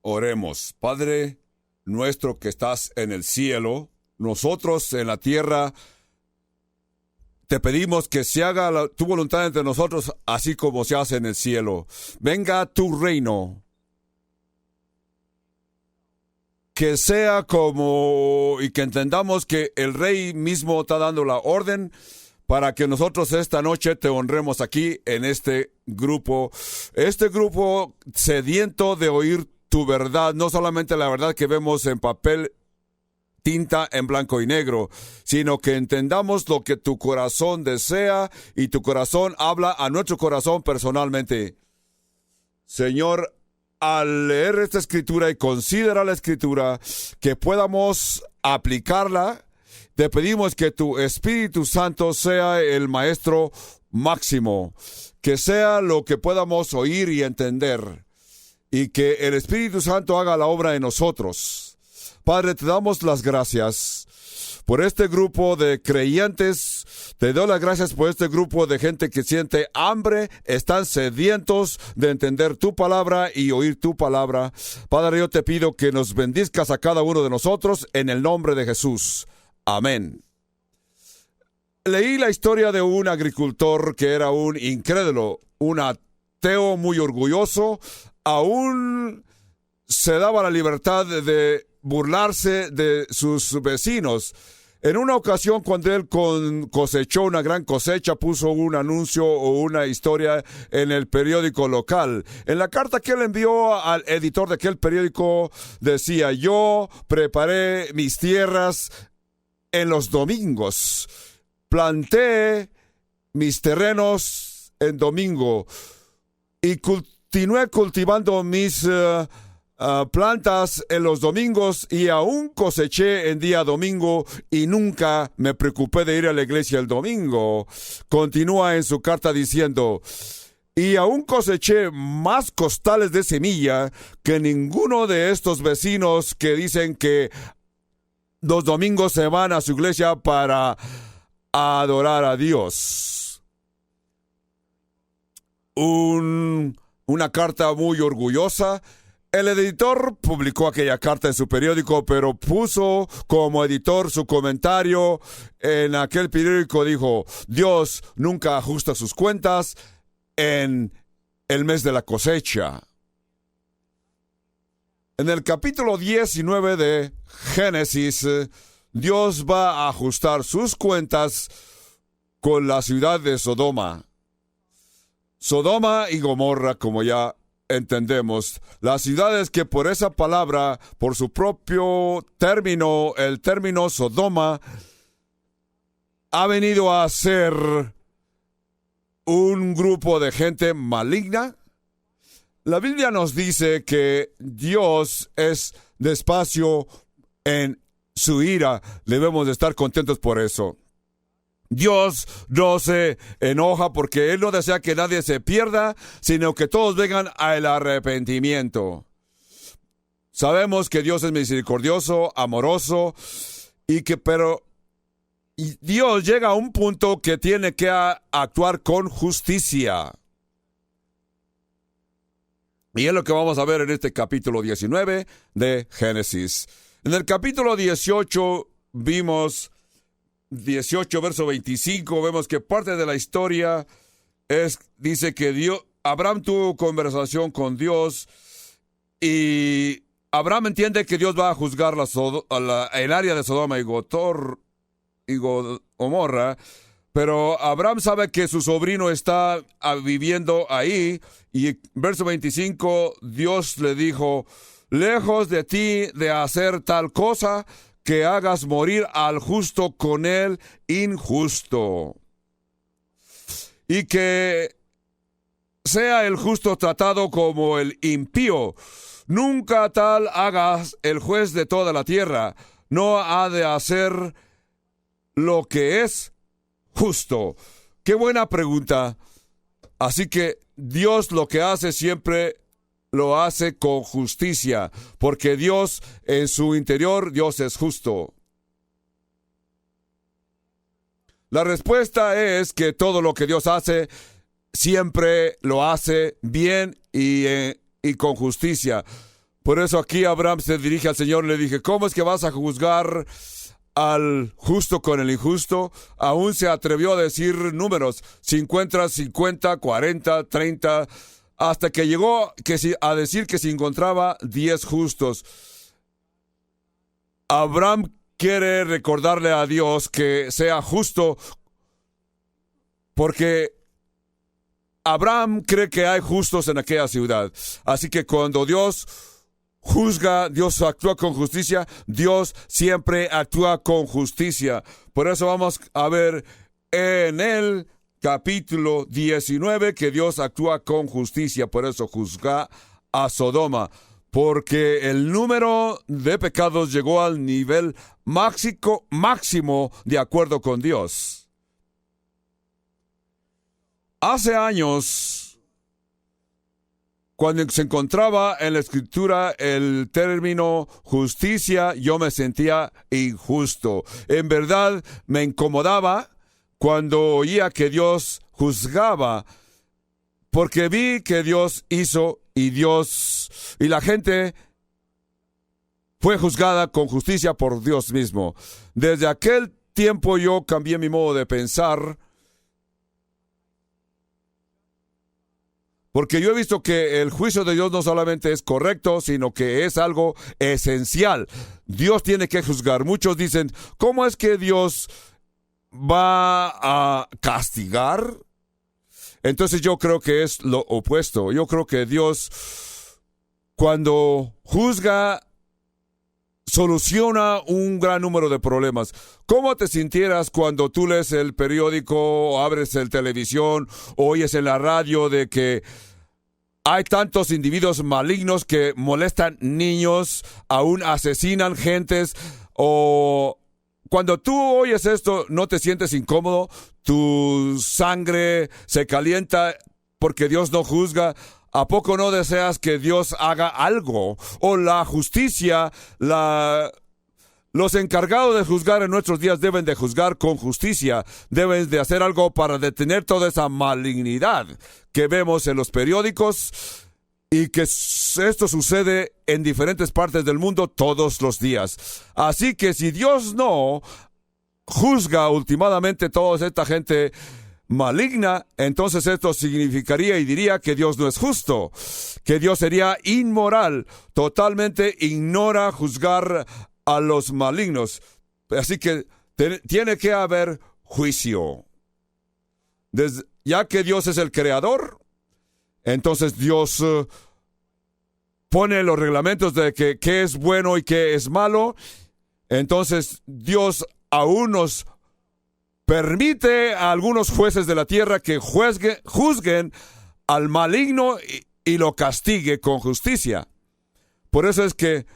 Oremos. Padre nuestro que estás en el cielo, nosotros en la tierra, te pedimos que se haga tu voluntad entre nosotros, así como se hace en el cielo. Venga tu reino. Que sea como, y que entendamos que el Rey mismo está dando la orden para que nosotros esta noche te honremos aquí en este grupo. Este grupo sediento de oír tu verdad, no solamente la verdad que vemos en papel, tinta en blanco y negro, sino que entendamos lo que tu corazón desea y tu corazón habla a nuestro corazón personalmente. Señor, al leer esta escritura y considerar la escritura, que podamos aplicarla, te pedimos que tu Espíritu Santo sea el maestro máximo, que sea lo que podamos oír y entender, y que el Espíritu Santo haga la obra en nosotros. Padre, te damos las gracias por este grupo de creyentes. Te doy las gracias por este grupo de gente que siente hambre, están sedientos de entender tu palabra y oír tu palabra. Padre, yo te pido que nos bendizcas a cada uno de nosotros en el nombre de Jesús. Amén. Leí la historia de un agricultor que era un incrédulo, un ateo muy orgulloso, aún se daba la libertad de burlarse de sus vecinos. En una ocasión, cuando él cosechó una gran cosecha, puso un anuncio o una historia en el periódico local. En la carta que él envió al editor de aquel periódico decía: yo preparé mis tierras en los domingos, planté mis terrenos en domingo y continué cultivando mis plantas en los domingos y aún coseché en día domingo y nunca me preocupé de ir a la iglesia el domingo. Continúa en su carta diciendo: y aún coseché más costales de semilla que ninguno de estos vecinos que dicen que los domingos se van a su iglesia para adorar a Dios. Una carta muy orgullosa. El editor publicó aquella carta en su periódico, pero puso como editor su comentario en aquel periódico. Dijo: Dios nunca ajusta sus cuentas en el mes de la cosecha. En el capítulo 19 de Génesis, Dios va a ajustar sus cuentas con la ciudad de Sodoma. Sodoma y Gomorra, como ya entendemos, las ciudades que por esa palabra, por su propio término, el término Sodoma, ha venido a ser un grupo de gente maligna. La Biblia nos dice que Dios es despacio en su ira. Debemos de estar contentos por eso. Dios no se enoja porque Él no desea que nadie se pierda, sino que todos vengan al arrepentimiento. Sabemos que Dios es misericordioso, amoroso, pero Dios llega a un punto que tiene que actuar con justicia. Y es lo que vamos a ver en este capítulo 19 de Génesis. En el capítulo 18 vimos 18, verso 25, vemos que parte de la historia dice que Abraham tuvo conversación con Dios y Abraham entiende que Dios va a juzgar el área de Sodoma y Gomorra, pero Abraham sabe que su sobrino está viviendo ahí y verso 25, Dios le dijo: lejos de ti de hacer tal cosa, que hagas morir al justo con el injusto, y que sea el justo tratado como el impío. Nunca tal hagas el juez de toda la tierra. No ha de hacer lo que es justo. Qué buena pregunta. Así que Dios lo que hace siempre lo hace con justicia, porque Dios en su interior, Dios es justo. La respuesta es que todo lo que Dios hace, siempre lo hace bien y con justicia. Por eso aquí Abraham se dirige al Señor y le dije, ¿cómo es que vas a juzgar al justo con el injusto? Aún se atrevió a decir números, 50, 40, 30, hasta que llegó a decir que se encontraba 10 justos. Abraham quiere recordarle a Dios que sea justo, porque Abraham cree que hay justos en aquella ciudad. Así que cuando Dios juzga, Dios actúa con justicia, Dios siempre actúa con justicia. Por eso vamos a ver en el capítulo 19 que Dios actúa con justicia. Por eso juzga a Sodoma, porque el número de pecados llegó al nivel máximo de acuerdo con Dios. Hace años, cuando se encontraba en la Escritura el término justicia, yo me sentía injusto. En verdad, me incomodaba cuando oía que Dios juzgaba, porque vi que Dios hizo y la gente fue juzgada con justicia por Dios mismo. Desde aquel tiempo yo cambié mi modo de pensar, porque yo he visto que el juicio de Dios no solamente es correcto, sino que es algo esencial. Dios tiene que juzgar. Muchos dicen, ¿cómo es que Dios va a castigar? Entonces yo creo que es lo opuesto. Yo creo que Dios, cuando juzga, soluciona un gran número de problemas. ¿Cómo te sintieras cuando tú lees el periódico, o abres el televisión, o oyes en la radio de que hay tantos individuos malignos que molestan niños, aún asesinan gentes? O cuando tú oyes esto, ¿no te sientes incómodo? Tu sangre se calienta porque Dios no juzga. ¿A poco no deseas que Dios haga algo? O la justicia, los encargados de juzgar en nuestros días deben de juzgar con justicia. Deben de hacer algo para detener toda esa malignidad que vemos en los periódicos y que esto sucede en diferentes partes del mundo todos los días. Así que si Dios no juzga últimamente toda esta gente maligna, entonces esto significaría y diría que Dios no es justo, que Dios sería inmoral, totalmente ignora juzgar a los malignos. Así que tiene que haber juicio. Ya que Dios es el creador, entonces Dios pone los reglamentos de qué es bueno y qué es malo. Entonces Dios aún nos permite a algunos jueces de la tierra que juzguen al maligno y lo castigue con justicia. Por eso es que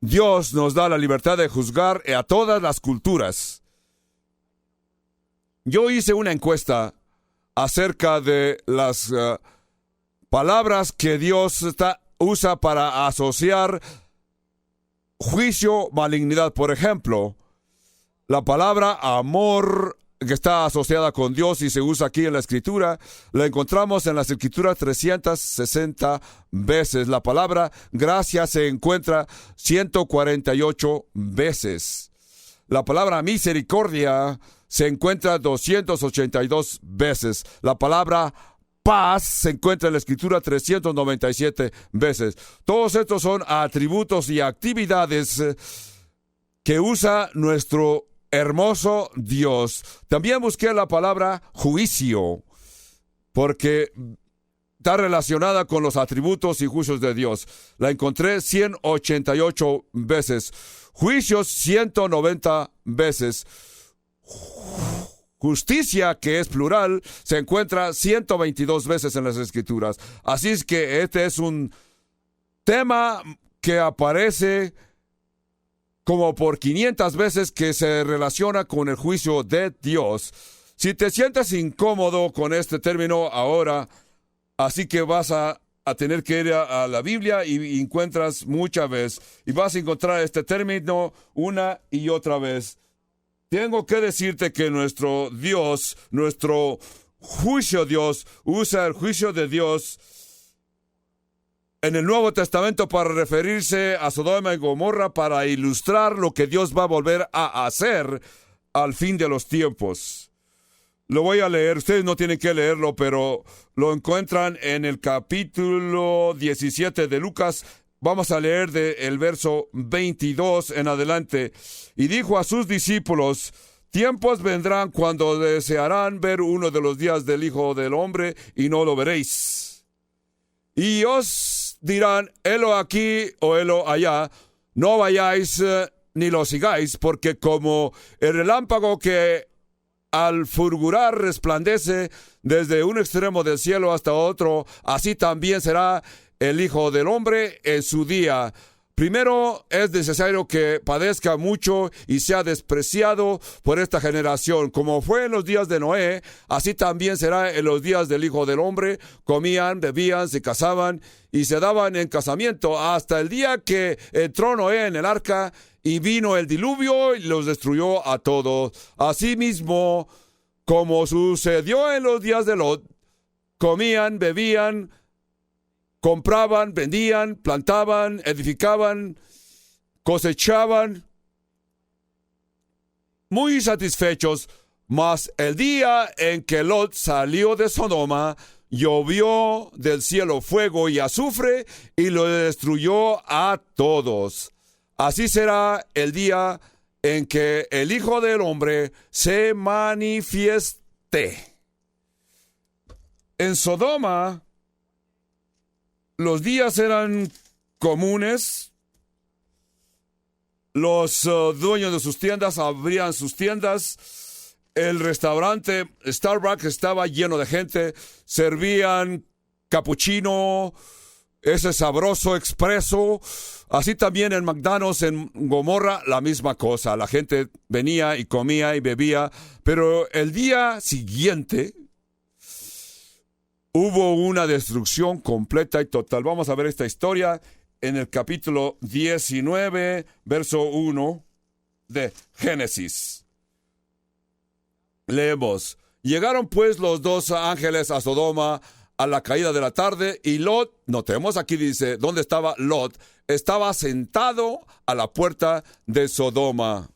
Dios nos da la libertad de juzgar a todas las culturas. Yo hice una encuesta acerca de las palabras que Dios usa para asociar juicio, malignidad. Por ejemplo, la palabra amor, que está asociada con Dios y se usa aquí en la Escritura, la encontramos en las Escrituras 360 veces. La palabra gracia se encuentra 148 veces. La palabra misericordia se encuentra 282 veces. La palabra paz se encuentra en la Escritura 397 veces. Todos estos son atributos y actividades que usa nuestro hermoso Dios. También busqué la palabra juicio, porque está relacionada con los atributos y juicios de Dios. La encontré 188 veces. Juicios 190 veces. Justicia, que es plural, se encuentra 122 veces en las Escrituras. Así es que este es un tema que aparece como por 500 veces, que se relaciona con el juicio de Dios. Si te sientes incómodo con este término ahora, así que vas a tener que ir a la Biblia y encuentras muchas veces, y vas a encontrar este término una y otra vez. Tengo que decirte que nuestro Dios, nuestro juicio Dios, usa el juicio de Dios en el Nuevo Testamento para referirse a Sodoma y Gomorra para ilustrar lo que Dios va a volver a hacer al fin de los tiempos. Lo voy a leer, ustedes no tienen que leerlo, pero lo encuentran en el capítulo 17 de Lucas. Vamos a leer del verso 22 en adelante. Y dijo a sus discípulos: tiempos vendrán cuando desearán ver uno de los días del Hijo del Hombre y no lo veréis. Y os dirán: helo aquí o helo allá, no vayáis ni lo sigáis, porque como el relámpago que al fulgurar resplandece desde un extremo del cielo hasta otro, así también será el Hijo del Hombre en su día. Primero es necesario que padezca mucho y sea despreciado por esta generación. Como fue en los días de Noé, así también será en los días del Hijo del Hombre. Comían, bebían, se casaban y se daban en casamiento hasta el día que entró Noé en el arca y vino el diluvio y los destruyó a todos. Asimismo, como sucedió en los días de Lot, comían, bebían, compraban, vendían, plantaban, edificaban, cosechaban, muy satisfechos. Mas el día en que Lot salió de Sodoma, llovió del cielo fuego y azufre y lo destruyó a todos. Así será el día en que el Hijo del Hombre se manifieste. En Sodoma, los días eran comunes. Los dueños de sus tiendas abrían sus tiendas. El restaurante Starbucks estaba lleno de gente. Servían capuchino, ese sabroso expreso. Así también en McDonald's, en Gomorra, la misma cosa. La gente venía y comía y bebía. Pero el día siguiente hubo una destrucción completa y total. Vamos a ver esta historia en el capítulo 19, verso 1 de Génesis. Leemos: llegaron pues los dos ángeles a Sodoma a la caída de la tarde, y Lot, notemos aquí dice, ¿dónde estaba Lot? Estaba sentado a la puerta de Sodoma.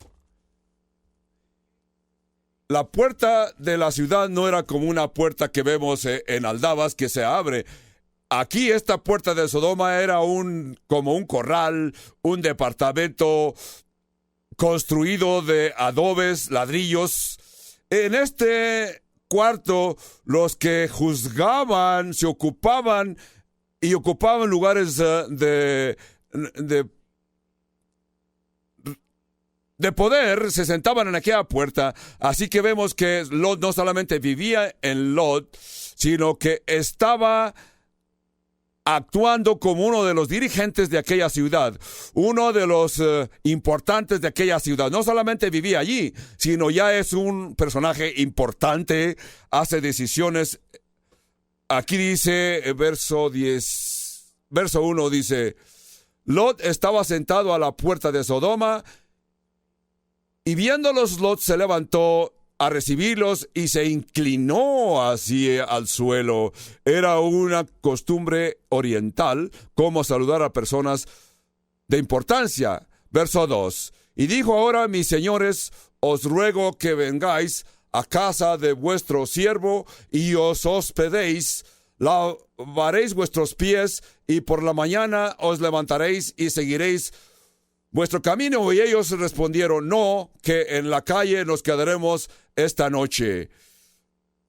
La puerta de la ciudad no era como una puerta que vemos en aldabas que se abre. Aquí esta puerta de Sodoma era como un corral, un departamento construido de adobes, ladrillos. En este cuarto, los que juzgaban se ocupaban y ocupaban lugares de poder, se sentaban en aquella puerta. Así que vemos que Lot no solamente vivía en Lot, sino que estaba actuando como uno de los dirigentes de aquella ciudad, uno de los importantes de aquella ciudad. No solamente vivía allí, sino ya es un personaje importante, hace decisiones. Aquí dice, verso 1 dice: Lot estaba sentado a la puerta de Sodoma, y viéndolos Lot se levantó a recibirlos y se inclinó así al suelo. Era una costumbre oriental como saludar a personas de importancia. Verso 2. Y dijo: ahora, mis señores, os ruego que vengáis a casa de vuestro siervo y os hospedéis, lavaréis vuestros pies y por la mañana os levantaréis y seguiréis vuestro camino. Y ellos respondieron: no, que en la calle nos quedaremos esta noche.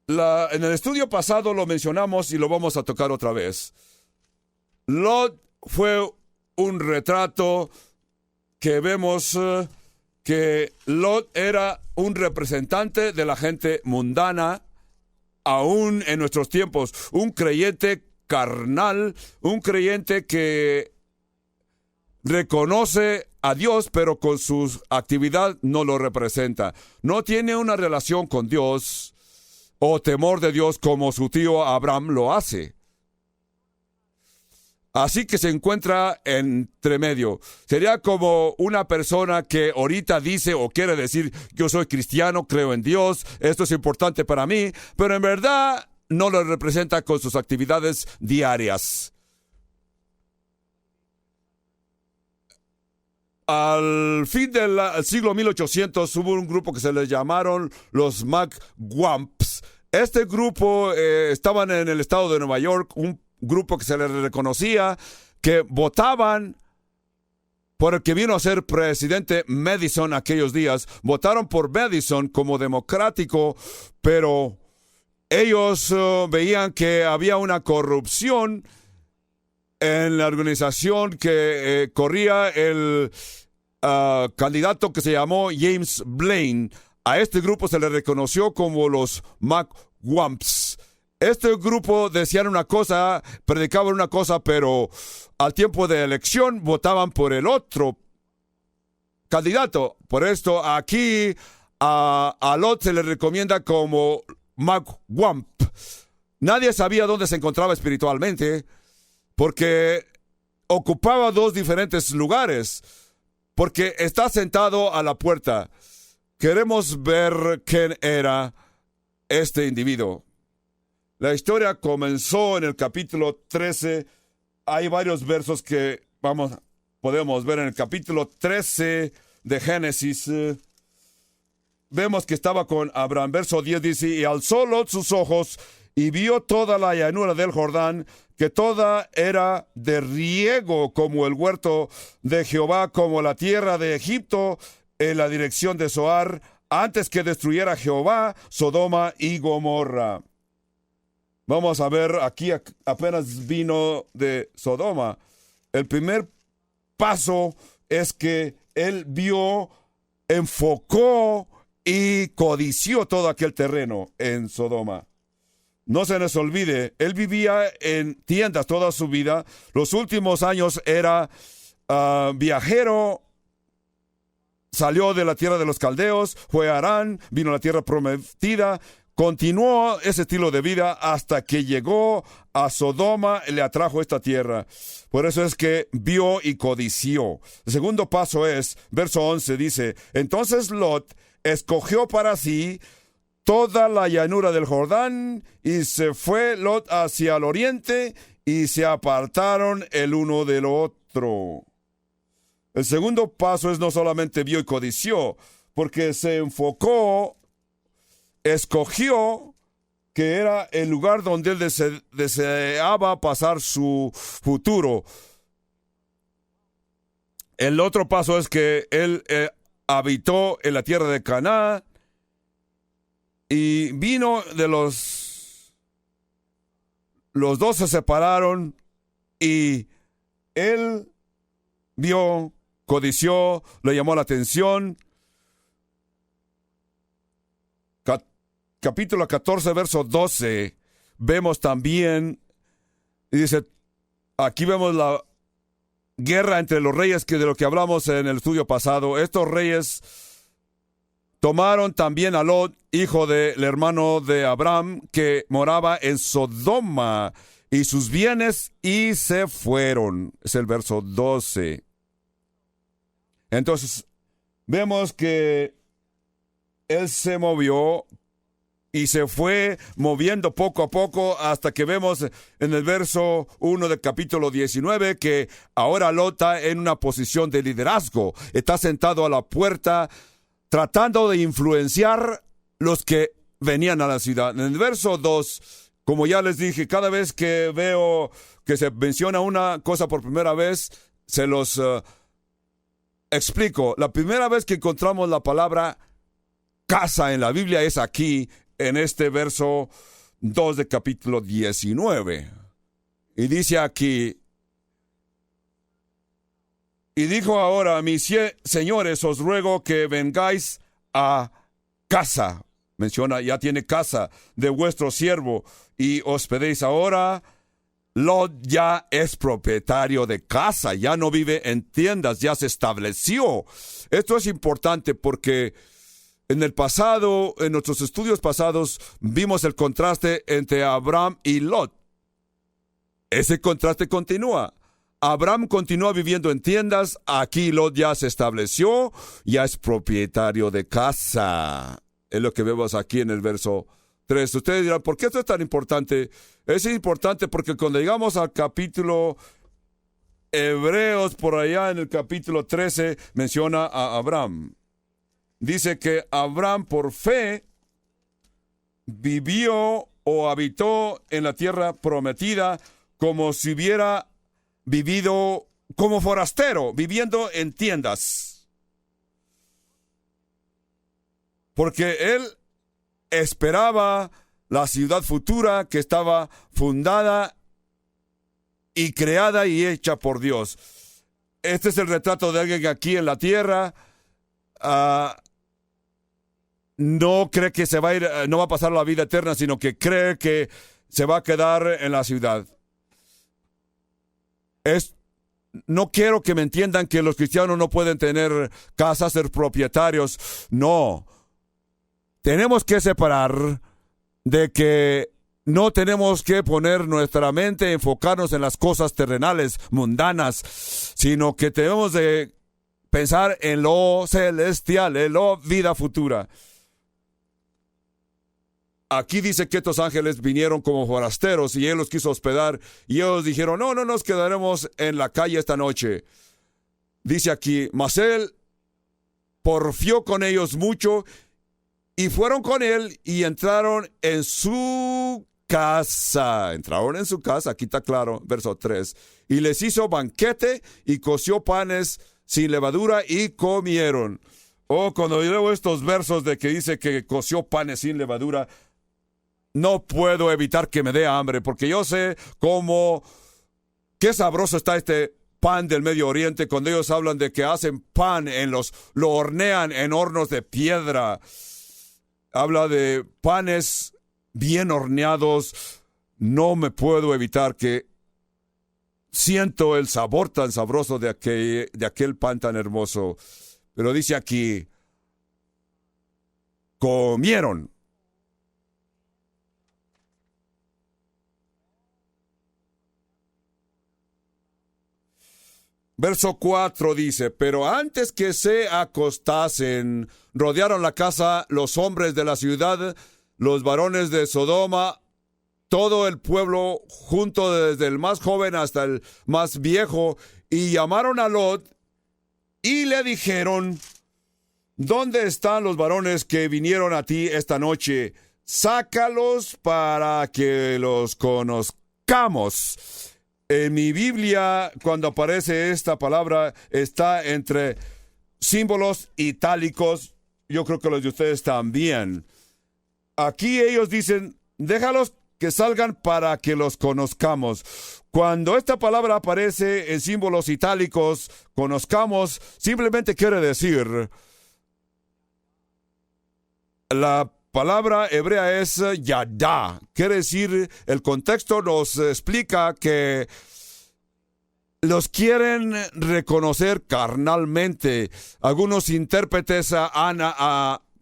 En el estudio pasado lo mencionamos y lo vamos a tocar otra vez. Lot fue un retrato que vemos que Lot era un representante de la gente mundana, aún en nuestros tiempos, un creyente carnal, un creyente que reconoce a Dios, pero con su actividad no lo representa. No tiene una relación con Dios o temor de Dios como su tío Abraham lo hace. Así que se encuentra entre medio. Sería como una persona que ahorita dice o quiere decir: yo soy cristiano, creo en Dios, esto es importante para mí, pero en verdad no lo representa con sus actividades diarias. al fin del siglo 1800 hubo un grupo que se les llamaron los McWamps. Este grupo estaban en el estado de Nueva York, un grupo que se les reconocía, que votaban por el que vino a ser presidente Madison aquellos días. Votaron por Madison como democrático, pero ellos veían que había una corrupción en la organización que corría el candidato que se llamó James Blaine. A este grupo se le reconoció como los McWamps. Este grupo decían una cosa, predicaban una cosa, pero al tiempo de elección votaban por el otro candidato. Por esto aquí a Lot se le recomienda como McWamp. Nadie sabía dónde se encontraba espiritualmente, porque ocupaba dos diferentes lugares, porque está sentado a la puerta. Queremos ver quién era este individuo. La historia comenzó en el capítulo 13. Hay varios versos que podemos ver en el capítulo 13 de Génesis. Vemos que estaba con Abraham. Verso 10 dice: y alzó Lot sus ojos y vio toda la llanura del Jordán, que toda era de riego como el huerto de Jehová, como la tierra de Egipto, en la dirección de Zoar, antes que destruyera Jehová Sodoma y Gomorra. Vamos a ver, aquí apenas vino de Sodoma. El primer paso es que él vio, enfocó y codició todo aquel terreno en Sodoma. No se les olvide, él vivía en tiendas toda su vida. Los últimos años era viajero. Salió de la tierra de los caldeos, fue a Harán, vino a la tierra prometida. Continuó ese estilo de vida hasta que llegó a Sodoma y le atrajo esta tierra. Por eso es que vio y codició. El segundo paso es, verso 11 dice: entonces Lot escogió para sí toda la llanura del Jordán, y se fue Lot hacia el oriente, y se apartaron el uno del otro. El segundo paso es no solamente vio y codició, porque se enfocó, escogió que era el lugar donde él deseaba pasar su futuro. El otro paso es que él habitó en la tierra de Canaán, y vino de los dos se separaron, y él vio, codició, le llamó la atención. Capítulo 14, verso 12, vemos también, y dice, aquí vemos la guerra entre los reyes, que de lo que hablamos en el estudio pasado. Estos reyes tomaron también a Lot, hijo del hermano de Abraham, que moraba en Sodoma, y sus bienes, y se fueron. Es el verso 12. Entonces, vemos que él se movió y se fue moviendo poco a poco, hasta que vemos en el verso 1 del capítulo 19 que ahora Lot está en una posición de liderazgo. Está sentado a la puerta tratando de influenciar los que venían a la ciudad. En el verso 2, como ya les dije, cada vez que veo que se menciona una cosa por primera vez, se los explico. La primera vez que encontramos la palabra casa en la Biblia es aquí, en este verso 2 del capítulo 19. Y dice aquí: y dijo ahora, mis señores, os ruego que vengáis a casa. Menciona, ya tiene casa de vuestro siervo, y hospedéis ahora. Lot ya es propietario de casa, ya no vive en tiendas, ya se estableció. Esto es importante porque en el pasado, en nuestros estudios pasados, vimos el contraste entre Abraham y Lot. Ese contraste continúa. Abraham continúa viviendo en tiendas, aquí Lot ya se estableció, ya es propietario de casa. Es lo que vemos aquí en el verso 3. Ustedes dirán, ¿por qué esto es tan importante? Es importante porque cuando llegamos al capítulo Hebreos, por allá en el capítulo 13, menciona a Abraham. Dice que Abraham por fe vivió o habitó en la tierra prometida como si hubiera vivido como forastero, viviendo en tiendas. Porque él esperaba la ciudad futura que estaba fundada y creada y hecha por Dios. Este es el retrato de alguien aquí en la tierra. No cree que se va a ir, no va a pasar la vida eterna, sino que cree que se va a quedar en la ciudad. No quiero que me entiendan que los cristianos no pueden tener casas, ser propietarios. No. Tenemos que separar de que no tenemos que poner nuestra mente, enfocarnos en las cosas terrenales, mundanas, sino que tenemos de pensar en lo celestial, en lo vida futura. Aquí dice que estos ángeles vinieron como forasteros y él los quiso hospedar y ellos dijeron, no nos quedaremos en la calle esta noche. Dice aquí, mas él porfió con ellos mucho y fueron con él y entraron en su casa. Entraron en su casa, aquí está claro, verso 3. Y les hizo banquete y coció panes sin levadura y comieron. Cuando yo leo estos versos de que dice que coció panes sin levadura, no puedo evitar que me dé hambre, porque yo sé qué sabroso está este pan del Medio Oriente cuando ellos hablan de que hacen pan lo hornean en hornos de piedra. Habla de panes bien horneados. No me puedo evitar que siento el sabor tan sabroso de aquel pan tan hermoso. Pero dice aquí, comieron. Verso 4 dice, pero antes que se acostasen, rodearon la casa los hombres de la ciudad, los varones de Sodoma, todo el pueblo junto desde el más joven hasta el más viejo, y llamaron a Lot y le dijeron, ¿dónde están los varones que vinieron a ti esta noche? Sácalos para que los conozcamos. En mi Biblia, cuando aparece esta palabra, está entre símbolos itálicos. Yo creo que los de ustedes también. Aquí ellos dicen, déjalos que salgan para que los conozcamos. Cuando esta palabra aparece en símbolos itálicos, conozcamos, simplemente quiere decir, la palabra hebrea es yadá. Quiere decir, el contexto nos explica que los quieren reconocer carnalmente. Algunos intérpretes han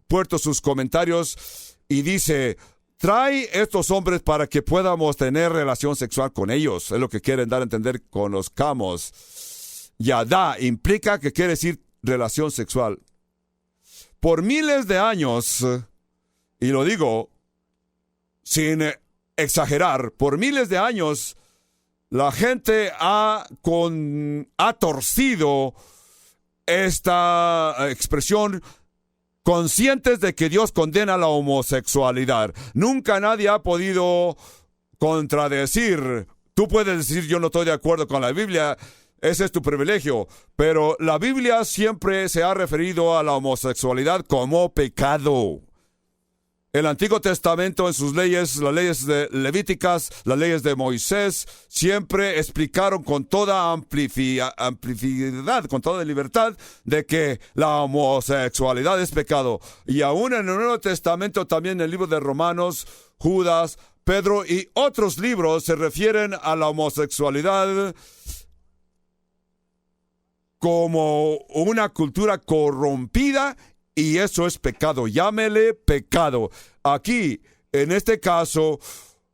puesto sus comentarios y dice, trae estos hombres para que podamos tener relación sexual con ellos. Es lo que quieren dar a entender, conozcamos. Yadá implica que quiere decir relación sexual. Por miles de años, y lo digo sin exagerar, por miles de años la gente ha torcido esta expresión, conscientes de que Dios condena la homosexualidad. Nunca nadie ha podido contradecir. Tú puedes decir, yo no estoy de acuerdo con la Biblia, ese es tu privilegio, pero la Biblia siempre se ha referido a la homosexualidad como pecado. El Antiguo Testamento en sus leyes, las leyes de Levíticas, las leyes de Moisés, siempre explicaron con toda amplicidad, con toda libertad, de que la homosexualidad es pecado. Y aún en el Nuevo Testamento, también en el libro de Romanos, Judas, Pedro y otros libros se refieren a la homosexualidad como una cultura corrompida. Y eso es pecado, llámele pecado. Aquí, en este caso,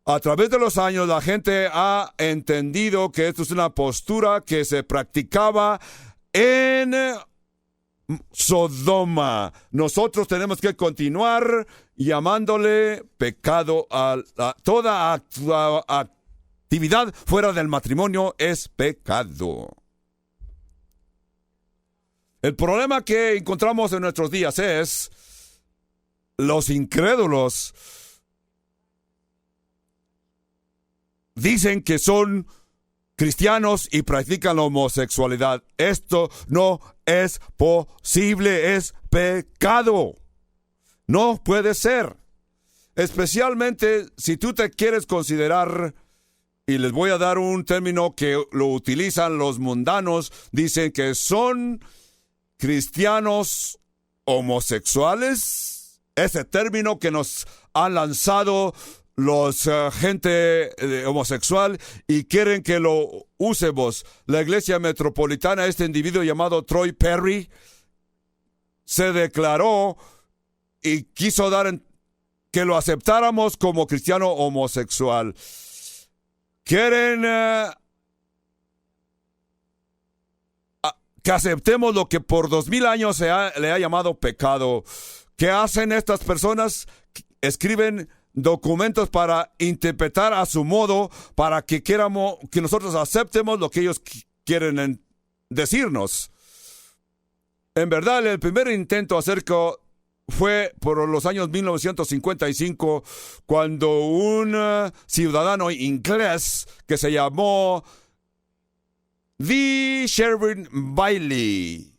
a través de los años, la gente ha entendido que esto es una postura que se practicaba en Sodoma. Nosotros tenemos que continuar llamándole pecado a toda actividad fuera del matrimonio es pecado. El problema que encontramos en nuestros días es los incrédulos dicen que son cristianos y practican la homosexualidad. Esto no es posible, es pecado. No puede ser. Especialmente si tú te quieres considerar, y les voy a dar un término que lo utilizan los mundanos, dicen que son cristianos homosexuales. Ese término que nos han lanzado los gente homosexual y quieren que lo usemos. La iglesia metropolitana, este individuo llamado Troy Perry, se declaró y quiso dar que lo aceptáramos como cristiano homosexual. Quieren que aceptemos lo que por 2000 años le ha llamado pecado. ¿Qué hacen estas personas? Escriben documentos para interpretar a su modo, para que nosotros aceptemos lo que ellos quieren decirnos. En verdad, el primer intento fue por los años 1955, cuando un ciudadano inglés que se llamó D. Sherwin Bailey.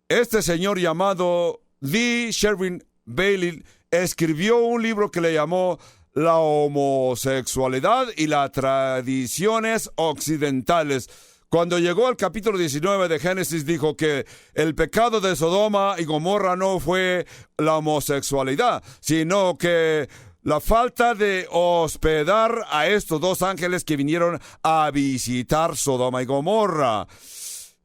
Este señor llamado D. Sherwin Bailey escribió un libro que le llamó La homosexualidad y las tradiciones occidentales. Cuando llegó al capítulo 19 de Génesis, dijo que el pecado de Sodoma y Gomorra no fue la homosexualidad, sino que la falta de hospedar a estos dos ángeles que vinieron a visitar Sodoma y Gomorra.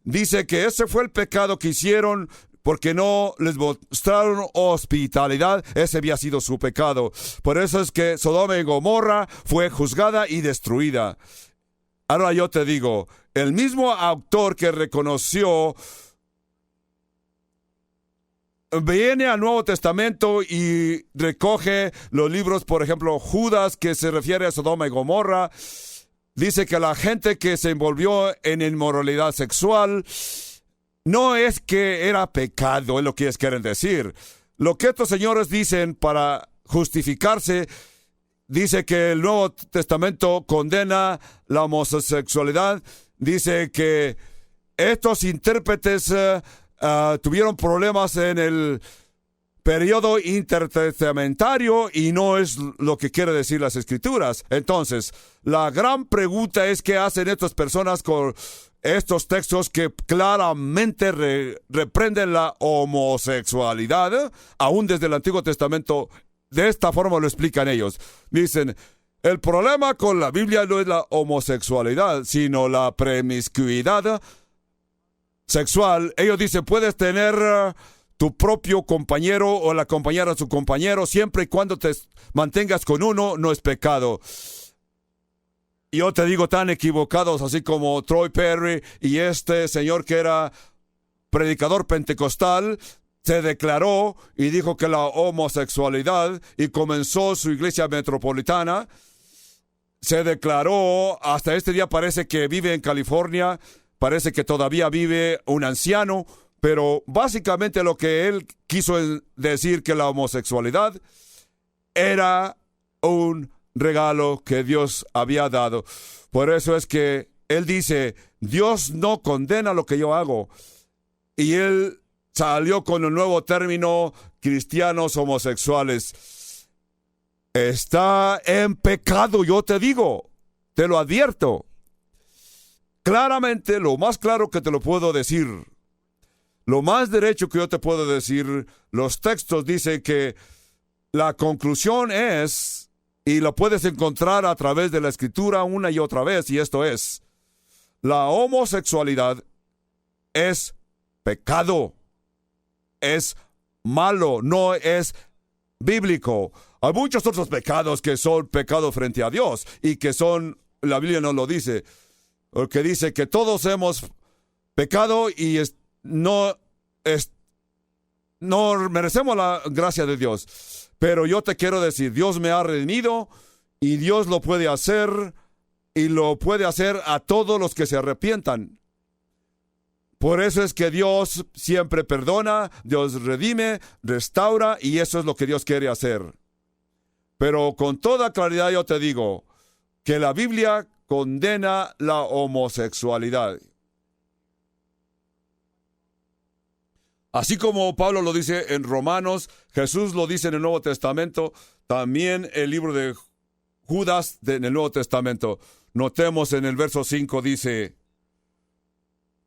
Dice que ese fue el pecado que hicieron porque no les mostraron hospitalidad. Ese había sido su pecado. Por eso es que Sodoma y Gomorra fue juzgada y destruida. Ahora yo te digo, el mismo autor que reconoció viene al Nuevo Testamento y recoge los libros, por ejemplo, Judas, que se refiere a Sodoma y Gomorra. Dice que la gente que se envolvió en inmoralidad sexual no es que era pecado, es lo que ellos quieren decir. Lo que estos señores dicen para justificarse, dice que el Nuevo Testamento condena la homosexualidad. Dice que estos intérpretes tuvieron problemas en el periodo intertestamentario y no es lo que quiere decir las Escrituras. Entonces, la gran pregunta es qué hacen estas personas con estos textos que claramente reprenden la homosexualidad, aún desde el Antiguo Testamento. De esta forma lo explican ellos. Dicen, el problema con la Biblia no es la homosexualidad, sino la promiscuidad sexual. Ellos dicen, puedes tener tu propio compañero o la compañera de su compañero, siempre y cuando te mantengas con uno, no es pecado. Yo te digo, tan equivocados, así como Troy Perry y este señor que era predicador pentecostal, se declaró y dijo que la homosexualidad, y comenzó su iglesia metropolitana, se declaró, hasta este día parece que vive en California, parece que todavía vive un anciano, pero básicamente lo que él quiso decir que la homosexualidad era un regalo que Dios había dado. Por eso es que él dice, Dios no condena lo que yo hago. Y él salió con el nuevo término, cristianos homosexuales. Está en pecado, yo te digo, te lo advierto. Claramente, lo más claro que te lo puedo decir, lo más derecho que yo te puedo decir, los textos dicen que la conclusión es, y lo puedes encontrar a través de la Escritura una y otra vez, y esto es, la homosexualidad es pecado, es malo, no es bíblico. Hay muchos otros pecados que son pecados frente a Dios, y que son, la Biblia nos lo dice, porque dice que todos hemos pecado y no merecemos la gracia de Dios. Pero yo te quiero decir, Dios me ha redimido y Dios lo puede hacer, y lo puede hacer a todos los que se arrepientan. Por eso es que Dios siempre perdona, Dios redime, restaura, y eso es lo que Dios quiere hacer. Pero con toda claridad yo te digo que la Biblia condena la homosexualidad. Así como Pablo lo dice en Romanos, Jesús lo dice en el Nuevo Testamento, también el libro de Judas en el Nuevo Testamento. Notemos en el verso 5 dice,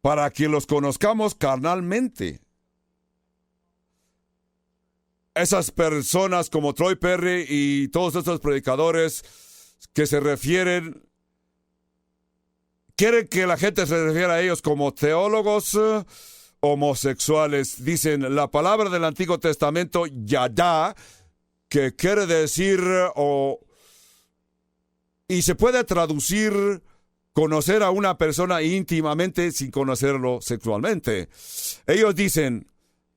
para que los conozcamos carnalmente. Esas personas como Troy Perry y todos estos predicadores que se refieren, quieren que la gente se refiera a ellos como teólogos homosexuales. Dicen la palabra del Antiguo Testamento, yada, que quiere decir, y se puede traducir, conocer a una persona íntimamente sin conocerlo sexualmente. Ellos dicen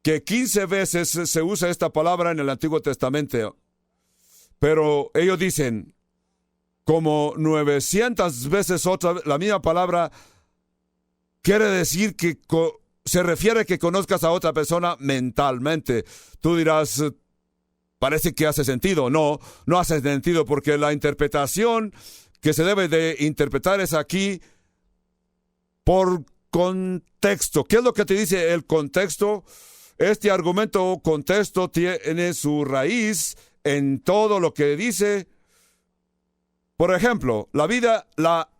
que 15 veces se usa esta palabra en el Antiguo Testamento, pero ellos dicen como 900 veces la misma palabra quiere decir que se refiere a que conozcas a otra persona mentalmente. Tú dirás, parece que hace sentido. No, no hace sentido, porque la interpretación que se debe de interpretar es aquí por contexto. ¿Qué es lo que te dice el contexto? Este argumento contexto tiene su raíz en todo lo que dice. Por ejemplo, la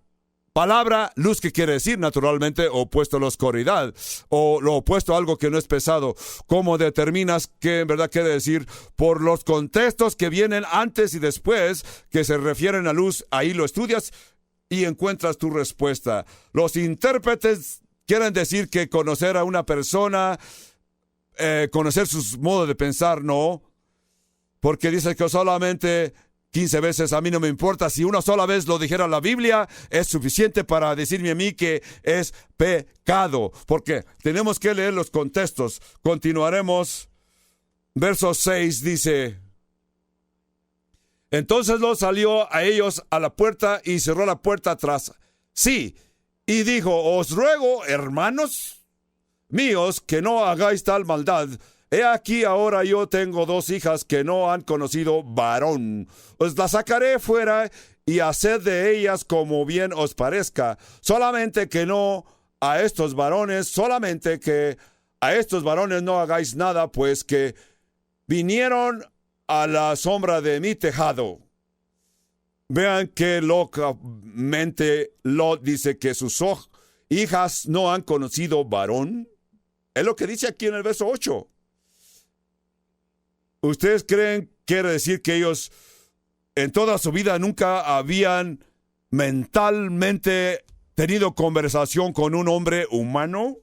palabra luz, que quiere decir naturalmente opuesto a la oscuridad, o lo opuesto a algo que no es pesado. ¿Cómo determinas qué en verdad quiere decir? Por los contextos que vienen antes y después que se refieren a luz. Ahí lo estudias y encuentras tu respuesta. Los intérpretes quieren decir que conocer a una persona, conocer sus modos de pensar, no, porque dice que solamente 15 veces, a mí no me importa. Si una sola vez lo dijera la Biblia, es suficiente para decirme a mí que es pecado. Porque tenemos que leer los contextos. Continuaremos. Verso 6 dice, entonces lo salió a ellos a la puerta y cerró la puerta atrás. Sí, y dijo, os ruego, hermanos míos, que no hagáis tal maldad. He aquí ahora yo tengo 2 hijas que no han conocido varón. Os las sacaré fuera y haced de ellas como bien os parezca. Solamente que a estos varones no hagáis nada, pues que vinieron a la sombra de mi tejado. Vean que locamente Lot dice que sus hijas no han conocido varón. Es lo que dice aquí en el verso 8. ¿Ustedes creen quiere decir que ellos en toda su vida nunca habían mentalmente tenido conversación con un hombre humano?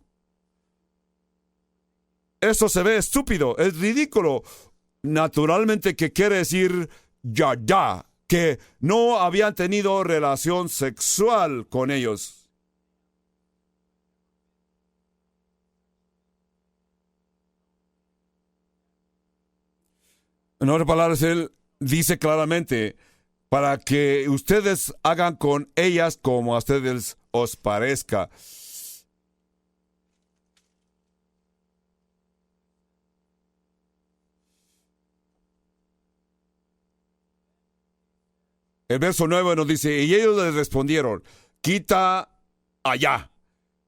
Eso se ve estúpido, es ridículo. Naturalmente que quiere decir ya, que no habían tenido relación sexual con ellos. En otras palabras, él dice claramente, para que ustedes hagan con ellas como a ustedes os parezca. El verso 9 nos dice, y ellos les respondieron, quita allá.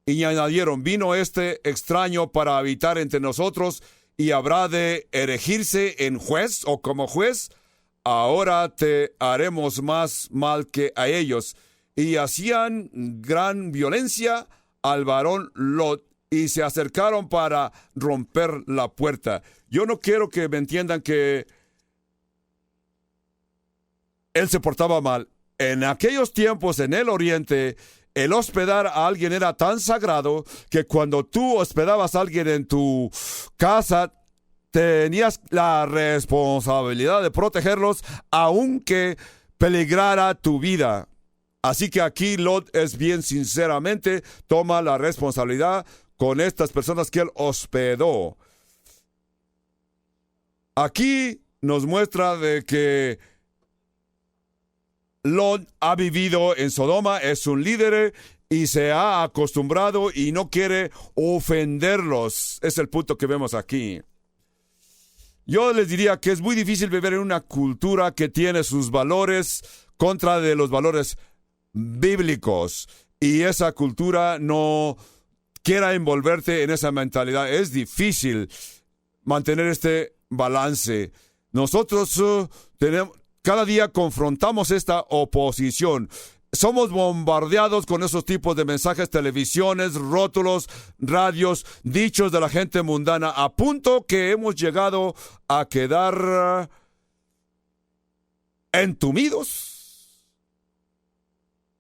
Y añadieron, vino este extraño para habitar entre nosotros, y habrá de erigirse en juez o como juez. Ahora te haremos más mal que a ellos. Y hacían gran violencia al varón Lot, y se acercaron para romper la puerta. Yo no quiero que me entiendan que él se portaba mal. En aquellos tiempos, en el Oriente, el hospedar a alguien era tan sagrado que cuando tú hospedabas a alguien en tu casa, tenías la responsabilidad de protegerlos, aunque peligrara tu vida. Así que aquí Lot es bien sinceramente, toma la responsabilidad con estas personas que él hospedó. Aquí nos muestra de que Lot ha vivido en Sodoma, es un líder y se ha acostumbrado y no quiere ofenderlos. Es el punto que vemos aquí. Yo les diría que es muy difícil vivir en una cultura que tiene sus valores contra de los valores bíblicos, y esa cultura no quiera envolverte en esa mentalidad. Es difícil mantener este balance. Nosotros cada día confrontamos esta oposición. Somos bombardeados con esos tipos de mensajes, televisiones, rótulos, radios, dichos de la gente mundana, a punto que hemos llegado a quedar entumidos.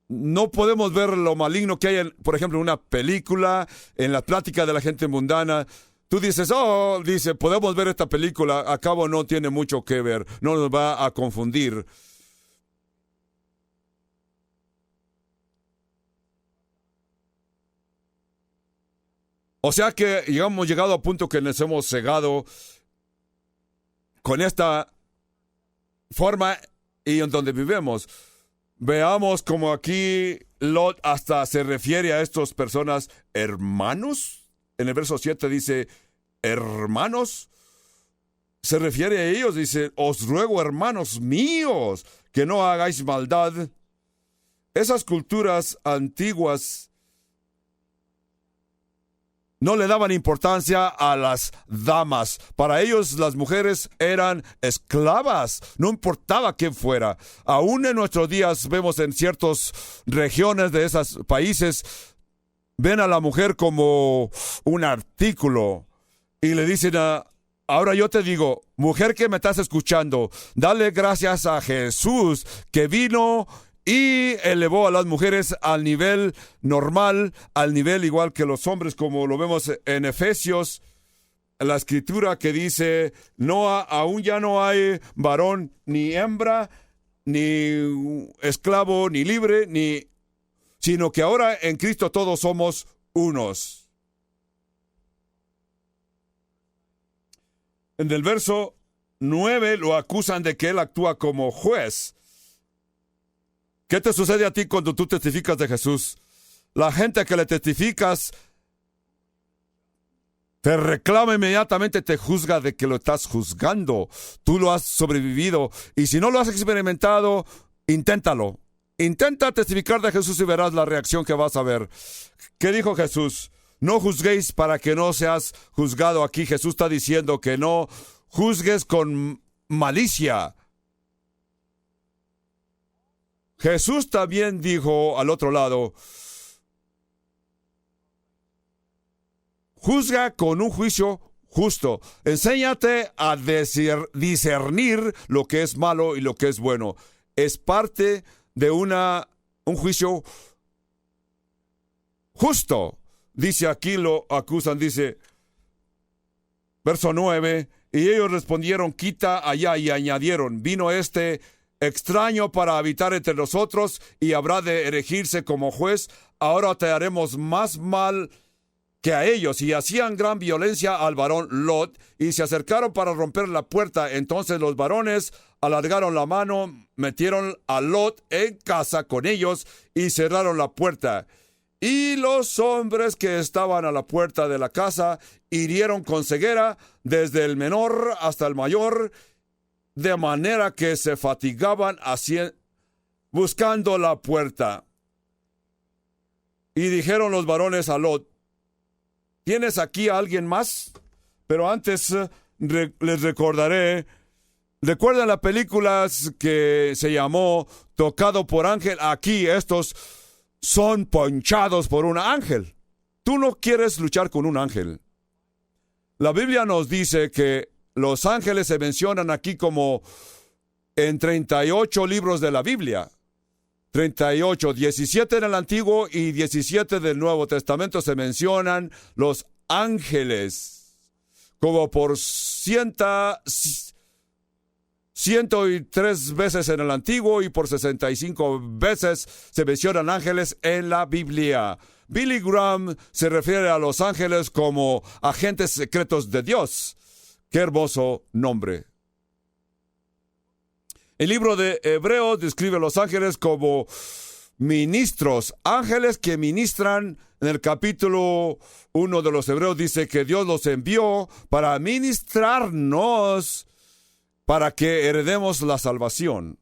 No podemos ver lo maligno que hay, por ejemplo, en una película, en la plática de la gente mundana. Tú dices, podemos ver esta película, a cabo no tiene mucho que ver, no nos va a confundir. O sea que hemos llegado a punto que nos hemos cegado con esta forma y en donde vivimos. Veamos como aquí Lot hasta se refiere a estas personas hermanos. En el verso 7 dice, hermanos. Se refiere a ellos, dice, os ruego, hermanos míos, que no hagáis maldad. Esas culturas antiguas no le daban importancia a las damas. Para ellos las mujeres eran esclavas. No importaba quién fuera. Aún en nuestros días vemos en ciertas regiones de esos países, ven a la mujer como un artículo. Y le dicen ahora yo te digo, mujer que me estás escuchando, dale gracias a Jesús que vino y elevó a las mujeres al nivel normal, al nivel igual que los hombres, como lo vemos en Efesios, la escritura que dice, aún ya no hay varón ni hembra, ni esclavo, ni libre, sino que ahora en Cristo todos somos unos. En el verso 9 lo acusan de que él actúa como juez. ¿Qué te sucede a ti cuando tú testificas de Jesús? La gente que le testificas te reclama inmediatamente, te juzga de que lo estás juzgando. Tú lo has sobrevivido. Y si no lo has experimentado, inténtalo. Intenta testificar de Jesús y verás la reacción que vas a ver. ¿Qué dijo Jesús? No juzguéis para que no seas juzgado. Aquí Jesús está diciendo que no juzgues con malicia. Jesús también dijo al otro lado, juzga con un juicio justo. Enséñate a discernir lo que es malo y lo que es bueno. Es parte de un juicio justo. Dice aquí, lo acusan, dice, verso 9, y ellos respondieron, quita allá, y añadieron, vino este extraño para habitar entre nosotros y habrá de erigirse como juez. Ahora te haremos más mal que a ellos. Y hacían gran violencia al varón Lot y se acercaron para romper la puerta. Entonces los varones alargaron la mano, metieron a Lot en casa con ellos y cerraron la puerta. Y los hombres que estaban a la puerta de la casa hirieron con ceguera desde el menor hasta el mayor, de manera que se fatigaban buscando la puerta. Y dijeron los varones a Lot, ¿tienes aquí a alguien más? Pero antes les recordaré, ¿recuerdan la película que se llamó Tocado por Ángel? Aquí estos son ponchados por un ángel. Tú no quieres luchar con un ángel. La Biblia nos dice que los ángeles se mencionan aquí como en 38 libros de la Biblia. 38, 17 en el Antiguo y 17 del Nuevo Testamento se mencionan los ángeles. Como por 103 veces en el Antiguo y por 65 veces se mencionan ángeles en la Biblia. Billy Graham se refiere a los ángeles como agentes secretos de Dios. ¡Qué hermoso nombre! El libro de Hebreos describe a los ángeles como ministros, ángeles que ministran. En el capítulo 1 de los Hebreos dice que Dios los envió para ministrarnos, para que heredemos la salvación.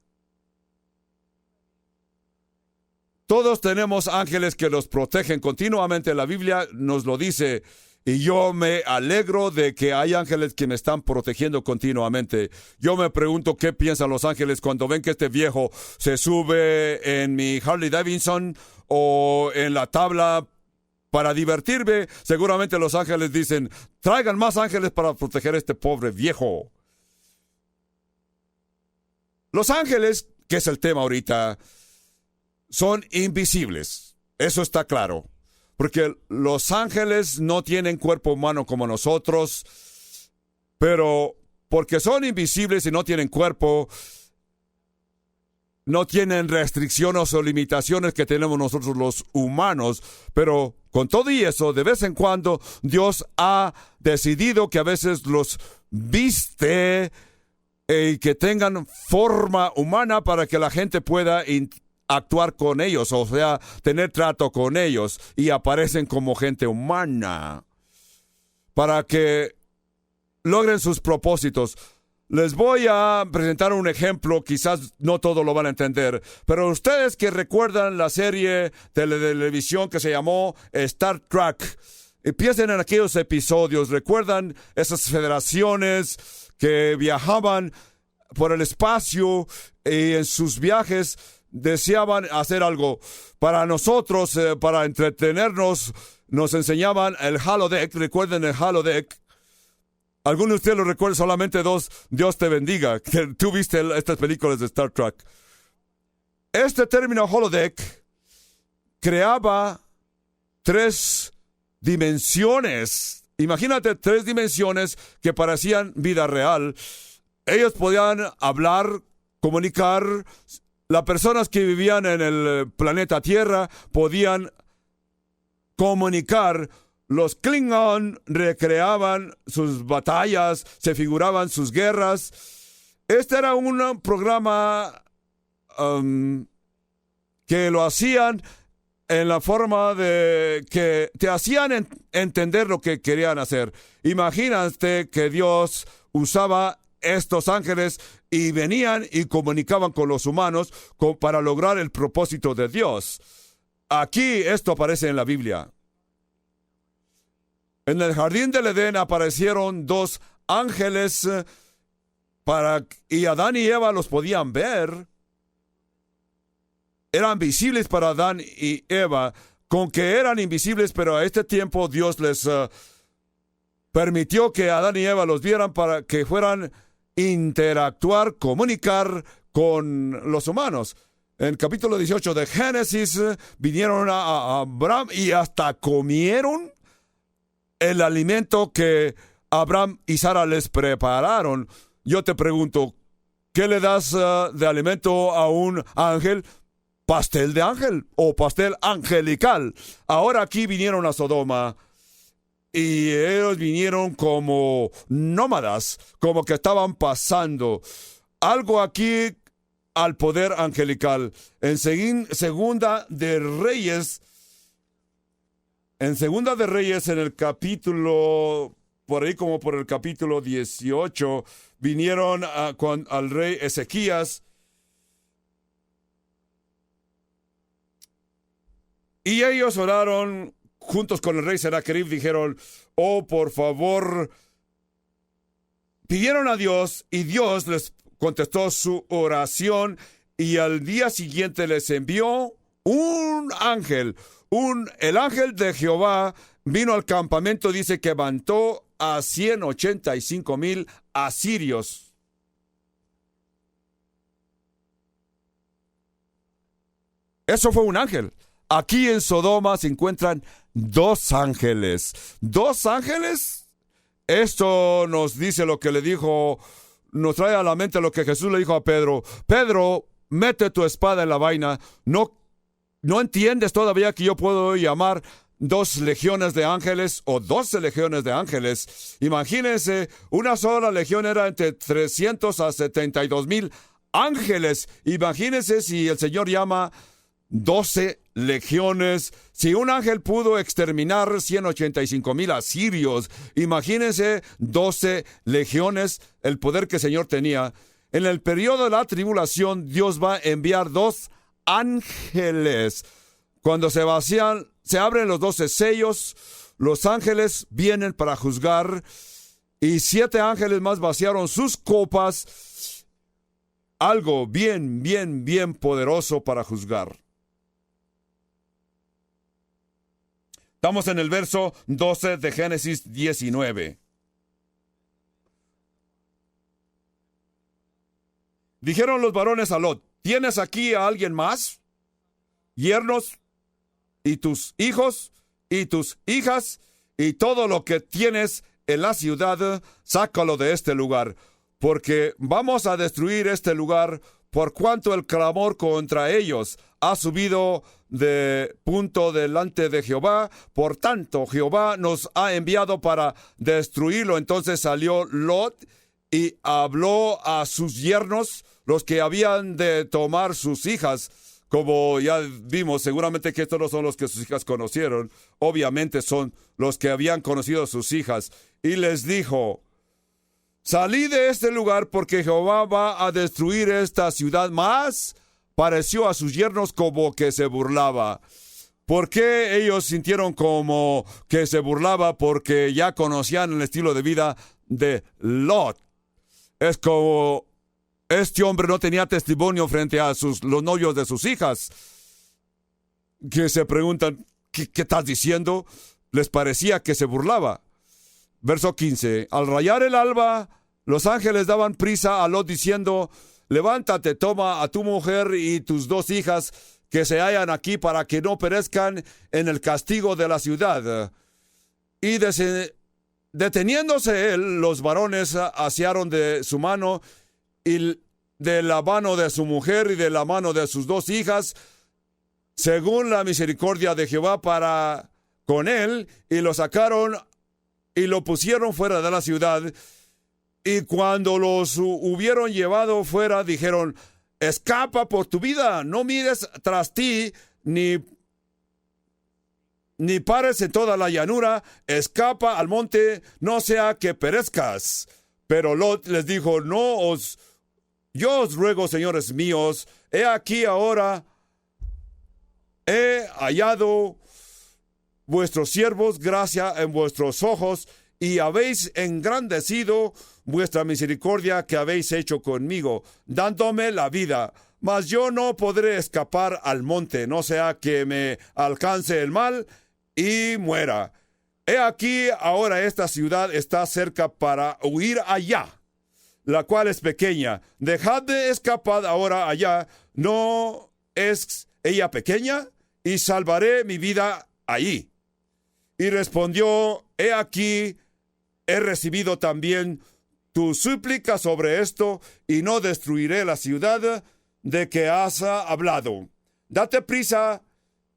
Todos tenemos ángeles que los protegen continuamente. La Biblia nos lo dice. Y yo me alegro de que hay ángeles que me están protegiendo continuamente. Yo me pregunto qué piensan los ángeles cuando ven que este viejo se sube en mi Harley Davidson o en la tabla para divertirme. Seguramente los ángeles dicen, traigan más ángeles para proteger a este pobre viejo. Los ángeles, que es el tema ahorita, son invisibles. Eso está claro. Porque los ángeles no tienen cuerpo humano como nosotros, pero porque son invisibles y no tienen cuerpo, no tienen restricciones o limitaciones que tenemos nosotros los humanos. Pero con todo y eso, de vez en cuando, Dios ha decidido que a veces los viste y que tengan forma humana para que la gente pueda actuar con ellos, o sea, tener trato con ellos, y aparecen como gente humana para que logren sus propósitos. Les voy a presentar un ejemplo, quizás no todo lo van a entender, pero ustedes que recuerdan la serie de televisión que se llamó Star Trek, piensen en aquellos episodios, recuerdan esas federaciones que viajaban por el espacio y en sus viajes deseaban hacer algo para nosotros, para entretenernos. Nos enseñaban el holodeck. Recuerden el holodeck. Algunos de ustedes lo recuerdan, solamente dos. Dios te bendiga. Tú viste estas películas de Star Trek. Este término holodeck creaba 3 dimensiones. Imagínate 3 dimensiones que parecían vida real. Ellos podían hablar, comunicar. Las personas que vivían en el planeta Tierra podían comunicar. Los Klingon recreaban sus batallas, se figuraban sus guerras. Este era un programa que lo hacían en la forma de que te hacían entender lo que querían hacer. Imagínate que Dios usaba estos ángeles y venían y comunicaban con los humanos para lograr el propósito de Dios. Aquí esto aparece en la Biblia. En el jardín del Edén aparecieron 2 ángeles y Adán y Eva los podían ver. Eran visibles para Adán y Eva, con que eran invisibles, pero a este tiempo Dios les permitió que Adán y Eva los vieran para que fueran interactuar, comunicar con los humanos. En el capítulo 18 de Génesis vinieron a Abraham y hasta comieron el alimento que Abraham y Sara les prepararon. Yo te pregunto, ¿qué le das de alimento a un ángel? Pastel de ángel o pastel angelical. Ahora aquí vinieron a Sodoma y ellos vinieron como nómadas, como que estaban pasando. Algo aquí al poder angelical. En Segunda de Reyes, en el capítulo, por ahí como por el capítulo 18, vinieron al rey Ezequías. Y ellos oraron juntos con el rey Sennacherib, dijeron, oh, por favor, pidieron a Dios y Dios les contestó su oración y al día siguiente les envió un ángel. El ángel de Jehová vino al campamento, dice que mató a 185,000 asirios. Eso fue un ángel. Aquí en Sodoma se encuentran 2 ángeles. ¿2 ángeles? Esto nos dice lo que le dijo, nos trae a la mente lo que Jesús le dijo a Pedro. Pedro, mete tu espada en la vaina. ¿No entiendes todavía que yo puedo llamar 2 legiones de ángeles o 12 legiones de ángeles? Imagínense, una sola legión era entre 300 a 72,000 ángeles. Imagínense si el Señor llama 12 legiones. Si un ángel pudo exterminar 185,000 asirios, imagínense 12 legiones, el poder que el Señor tenía. En el periodo de la tribulación, Dios va a enviar 2 ángeles. Cuando se abren los 12 sellos, los ángeles vienen para juzgar, y 7 ángeles más vaciaron sus copas. Algo bien poderoso para juzgar. Estamos en el verso 12 de Génesis 19. Dijeron los varones a Lot: ¿tienes aquí a alguien más? Yernos, y tus hijos, y tus hijas, y todo lo que tienes en la ciudad, sácalo de este lugar, porque vamos a destruir este lugar, por cuanto el clamor contra ellos ha subido de punto delante de Jehová. Por tanto, Jehová nos ha enviado para destruirlo. Entonces salió Lot y habló a sus yernos, los que habían de tomar sus hijas. Como ya vimos, seguramente que estos no son los que sus hijas conocieron. Obviamente son los que habían conocido a sus hijas. Y les dijo: salid de este lugar, porque Jehová va a destruir esta ciudad. Mas pareció a sus yernos como que se burlaba. ¿Por qué ellos sintieron como que se burlaba? Porque ya conocían el estilo de vida de Lot. Es como este hombre no tenía testimonio frente a los novios de sus hijas, que se preguntan: ¿qué estás diciendo? Les parecía que se burlaba. Verso 15. Al rayar el alba, los ángeles daban prisa a Lot diciendo: levántate, toma a tu mujer y tus 2 hijas que se hallan aquí, para que no perezcan en el castigo de la ciudad. Y deteniéndose él, los varones asearon de su mano y de la mano de su mujer y de la mano de sus 2 hijas, según la misericordia de Jehová para con él, y lo sacaron y lo pusieron fuera de la ciudad. Y cuando los hubieron llevado fuera, dijeron: escapa por tu vida, no mires tras ti, ni pares en toda la llanura, escapa al monte, no sea que perezcas. Pero Lot les dijo: yo os ruego, señores míos, he aquí ahora he hallado vuestros siervos gracia en vuestros ojos, y habéis engrandecido vuestra misericordia que habéis hecho conmigo, dándome la vida. Mas yo no podré escapar al monte, no sea que me alcance el mal y muera. He aquí ahora esta ciudad está cerca para huir allá, la cual es pequeña. Dejad de escapar ahora allá, ¿no es ella pequeña? Y salvaré mi vida allí. Y respondió: he aquí, he recibido también tu súplica sobre esto, y no destruiré la ciudad de que has hablado. Date prisa,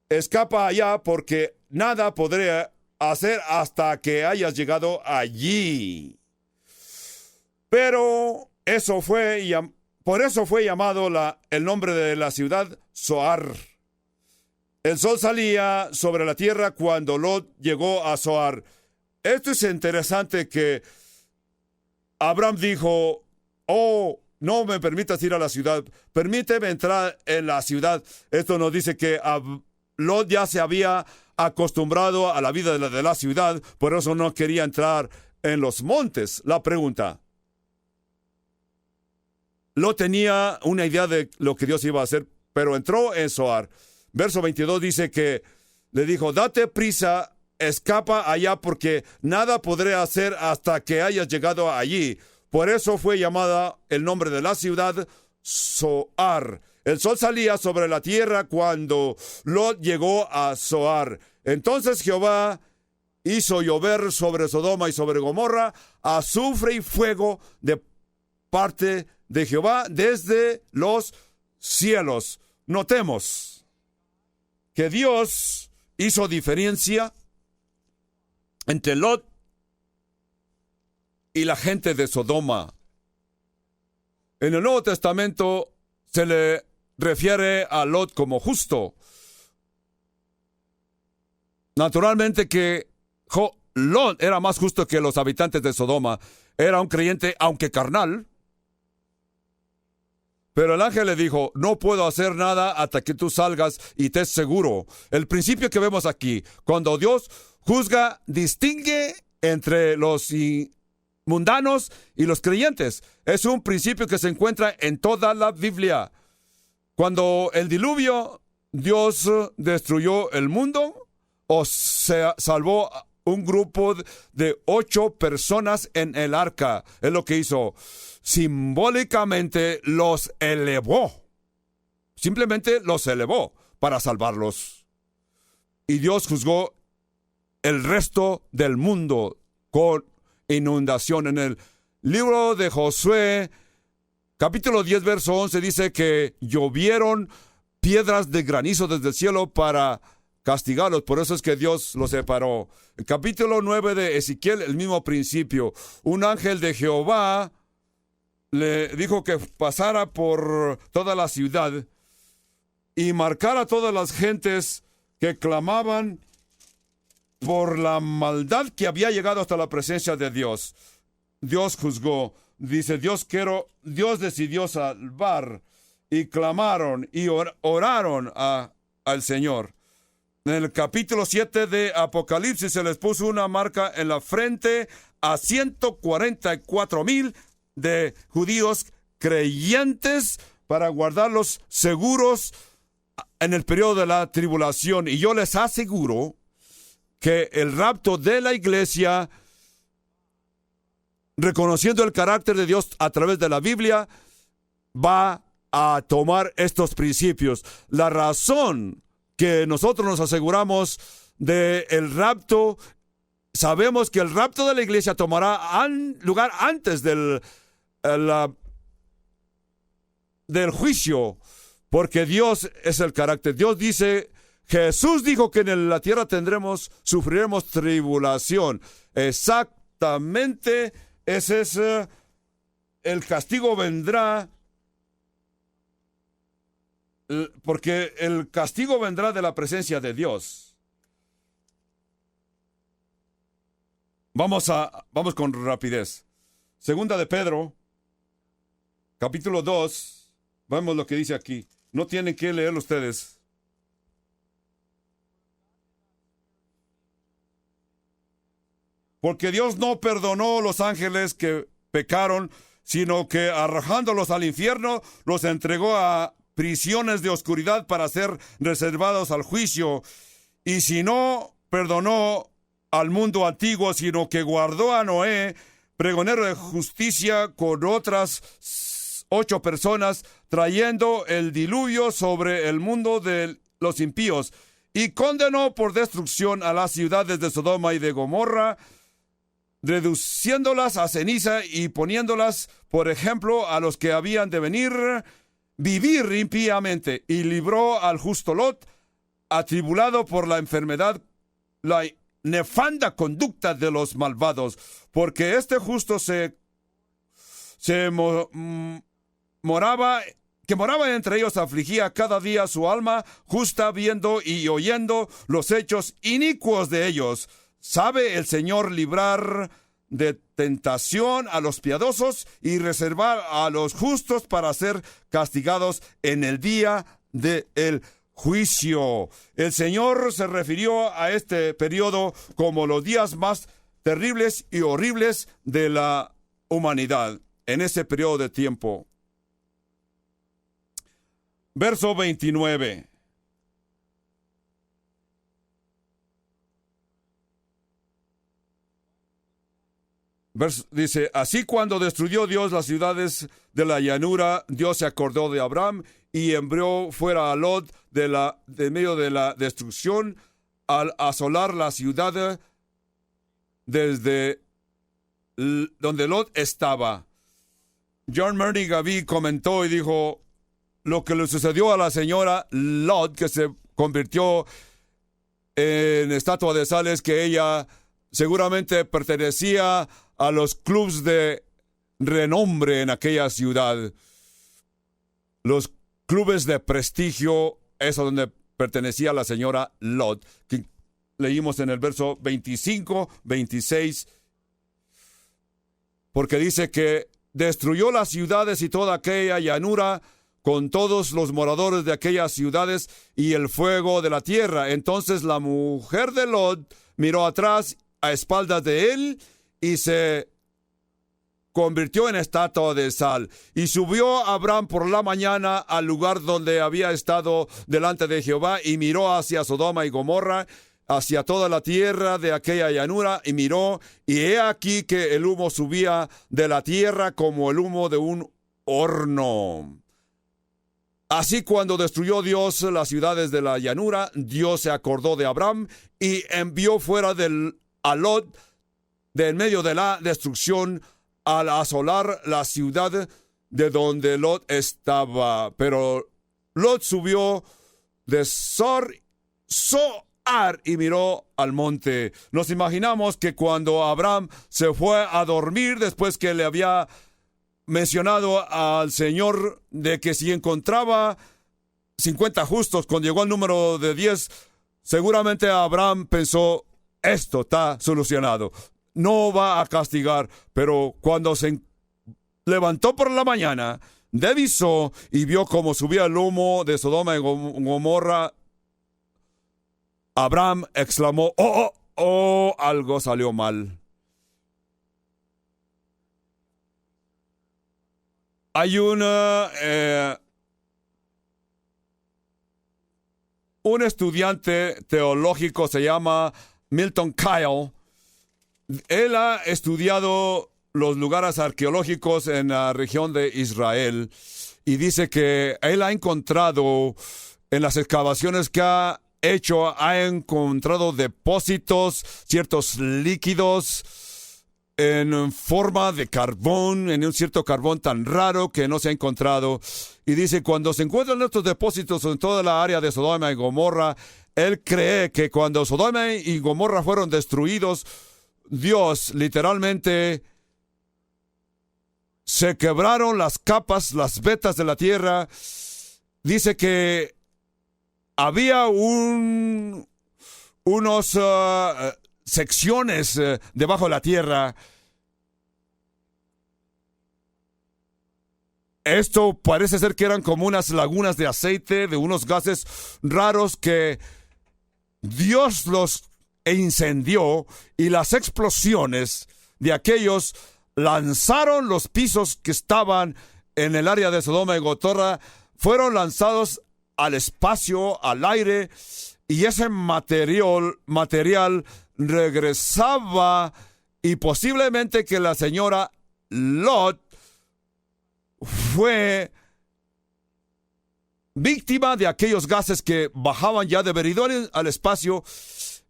escapa allá, porque nada podré hacer hasta que hayas llegado allí. Pero por eso fue llamado el nombre de la ciudad Zoar. El sol salía sobre la tierra cuando Lot llegó a Zoar. Esto es interesante, que Abraham dijo: oh, no me permitas ir a la ciudad, permíteme entrar en la ciudad. Esto nos dice que Lot ya se había acostumbrado a la vida de la ciudad, por eso no quería entrar en los montes. La pregunta: Lot tenía una idea de lo que Dios iba a hacer, pero entró en Zoar. Verso 22 dice que le dijo: date prisa, escapa allá, porque nada podré hacer hasta que hayas llegado allí. Por eso fue llamada el nombre de la ciudad Zoar. El sol salía sobre la tierra cuando Lot llegó a Zoar. Entonces Jehová hizo llover sobre Sodoma y sobre Gomorra azufre y fuego de parte de Jehová desde los cielos. Notemos que Dios hizo diferencia entre Lot y la gente de Sodoma. En el Nuevo Testamento se le refiere a Lot como justo. Naturalmente que Lot era más justo que los habitantes de Sodoma. Era un creyente, aunque carnal. Pero el ángel le dijo, no puedo hacer nada hasta que tú salgas y estés seguro. El principio que vemos aquí, cuando Dios juzga, distingue entre los mundanos y los creyentes. Es un principio que se encuentra en toda la Biblia. Cuando el diluvio, Dios destruyó el mundo, o se salvó un grupo de 8 personas en el arca. Es lo que hizo. Simbólicamente los elevó. Simplemente los elevó para salvarlos. Y Dios juzgó el resto del mundo con inundación. En el libro de Josué, capítulo 10, verso 11, dice que llovieron piedras de granizo desde el cielo para castigarlos. Por eso es que Dios los separó. El capítulo 9 de Ezequiel, el mismo principio. Un ángel de Jehová le dijo que pasara por toda la ciudad y marcara a todas las gentes que clamaban por la maldad que había llegado hasta la presencia de Dios. Dios juzgó. Dice, Dios decidió salvar, y clamaron y oraron al Señor. En el capítulo 7 de Apocalipsis se les puso una marca en la frente a 144,000 de judíos creyentes para guardarlos seguros en el periodo de la tribulación. Y yo les aseguro que el rapto de la iglesia, reconociendo el carácter de Dios a través de la Biblia, va a tomar estos principios. La razón que nosotros nos aseguramos del rapto, sabemos que el rapto de la iglesia tomará lugar antes del juicio, porque Dios es el carácter. Dios dice, Jesús dijo que en la tierra sufriremos tribulación. Exactamente, ese es el castigo vendrá, porque el castigo vendrá de la presencia de Dios. Vamos con rapidez. Segunda de Pedro, capítulo 2, vemos lo que dice aquí. No tienen que leerlo ustedes. Porque Dios no perdonó a los ángeles que pecaron, sino que arrojándolos al infierno, los entregó a prisiones de oscuridad para ser reservados al juicio. Y si no perdonó al mundo antiguo, sino que guardó a Noé, pregonero de justicia, con otras 8 personas, trayendo el diluvio sobre el mundo de los impíos, y condenó por destrucción a las ciudades de Sodoma y de Gomorra, reduciéndolas a ceniza y poniéndolas por ejemplo a los que habían de vivir impíamente, y libró al justo Lot, atribulado por la enfermedad, la nefanda conducta de los malvados, porque este justo moraba entre ellos, afligía cada día su alma justa, viendo y oyendo los hechos inicuos de ellos. ¿Sabe el Señor librar de tentación a los piadosos y reservar a los justos para ser castigados en el día del juicio? El Señor se refirió a este periodo como los días más terribles y horribles de la humanidad en ese periodo de tiempo. Verso 29. Dice, así cuando destruyó Dios las ciudades de la llanura, Dios se acordó de Abraham y envió fuera a Lot de medio de la destrucción, al asolar la ciudad desde donde Lot estaba. John Murray Gavee comentó y dijo, lo que le sucedió a la señora Lot, que se convirtió en estatua de sal, es que ella seguramente pertenecía a los clubs de renombre en aquella ciudad. Los clubes de prestigio, es a donde pertenecía la señora Lot, que leímos en el verso 25, 26, porque dice que destruyó las ciudades y toda aquella llanura con todos los moradores de aquellas ciudades y el fuego de la tierra. Entonces la mujer de Lot miró atrás a espaldas de él y se convirtió en estatua de sal. Y subió Abraham por la mañana al lugar donde había estado delante de Jehová y miró hacia Sodoma y Gomorra, hacia toda la tierra de aquella llanura, y miró, y he aquí que el humo subía de la tierra como el humo de un horno. Así, cuando destruyó Dios las ciudades de la llanura, Dios se acordó de Abraham y envió fuera a Lot de en medio de la destrucción al asolar la ciudad de donde Lot estaba. Pero Lot subió de Zoar y miró al monte. Nos imaginamos que cuando Abraham se fue a dormir después que le había mencionado al Señor de que si encontraba 50 justos, cuando llegó al número de 10, seguramente Abraham pensó, esto está solucionado, no va a castigar. Pero cuando se levantó por la mañana, divisó y vio cómo subía el humo de Sodoma y Gomorra, Abraham exclamó, algo salió mal. Hay un estudiante teológico, se llama Milton Kyle. Él ha estudiado los lugares arqueológicos en la región de Israel y dice que él ha encontrado en las excavaciones que ha encontrado depósitos, ciertos líquidos en forma de carbón, en un cierto carbón tan raro que no se ha encontrado. Y dice, cuando se encuentran estos depósitos en toda la área de Sodoma y Gomorra, él cree que cuando Sodoma y Gomorra fueron destruidos, Dios literalmente se quebraron las capas, las vetas de la tierra. Dice que había unos secciones debajo de la tierra. Esto parece ser que eran como unas lagunas de aceite, de unos gases raros que Dios los incendió, y las explosiones de aquellos lanzaron los pisos que estaban en el área de Sodoma y Gomorra, fueron lanzados al espacio, al aire, y ese material regresaba, y posiblemente que la señora Lot fue víctima de aquellos gases que bajaban ya de veridores al espacio.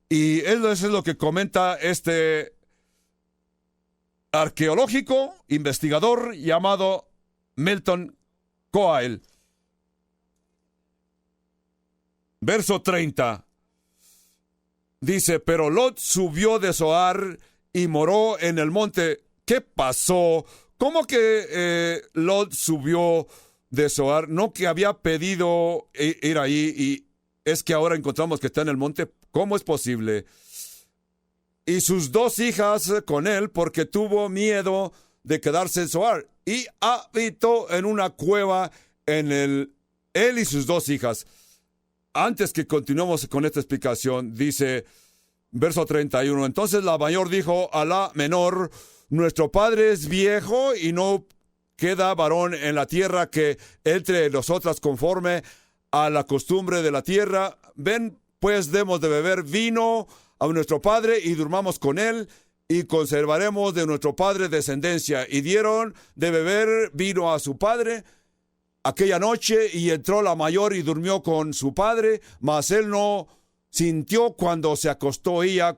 Y eso es lo que comenta este arqueológico, investigador llamado Milton Kyle. Verso 30. Dice, pero Lot subió de Zoar y moró en el monte. ¿Qué pasó? ¿Cómo que Lot subió de Zoar? No que había pedido ir ahí y es que ahora encontramos que está en el monte. ¿Cómo es posible? Y sus 2 hijas con él, porque tuvo miedo de quedarse en Zoar, y habitó en una cueva él y sus 2 hijas. Antes que continuemos con esta explicación, dice verso 31, entonces la mayor dijo a la menor, nuestro padre es viejo y no queda varón en la tierra que entre nosotras conforme a la costumbre de la tierra. Ven, pues demos de beber vino a nuestro padre y durmamos con él y conservaremos de nuestro padre descendencia. Y dieron de beber vino a su padre aquella noche, y entró la mayor y durmió con su padre, mas él no sintió cuando se acostó ella,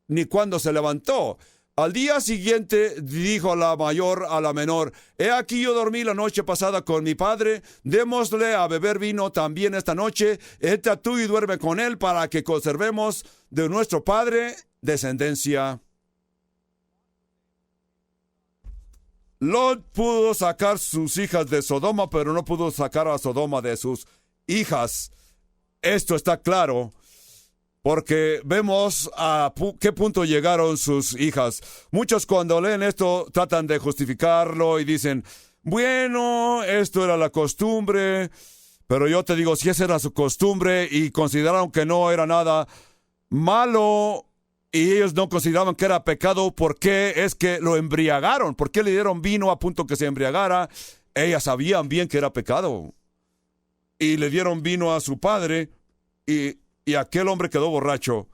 ni cuando se levantó. Al día siguiente dijo la mayor a la menor, he aquí yo dormí la noche pasada con mi padre, démosle a beber vino también esta noche, entra tú y duerme con él para que conservemos de nuestro padre descendencia. Lot pudo sacar sus hijas de Sodoma, pero no pudo sacar a Sodoma de sus hijas. Esto está claro, porque vemos a qué punto llegaron sus hijas. Muchos cuando leen esto tratan de justificarlo y dicen, bueno, esto era la costumbre, pero yo te digo, si esa era su costumbre y consideraron que no era nada malo y ellos no consideraban que era pecado, ¿por qué es que lo embriagaron? ¿Por qué le dieron vino a punto que se embriagara? Ellas sabían bien que era pecado. Y le dieron vino a su padre y aquel hombre quedó borracho.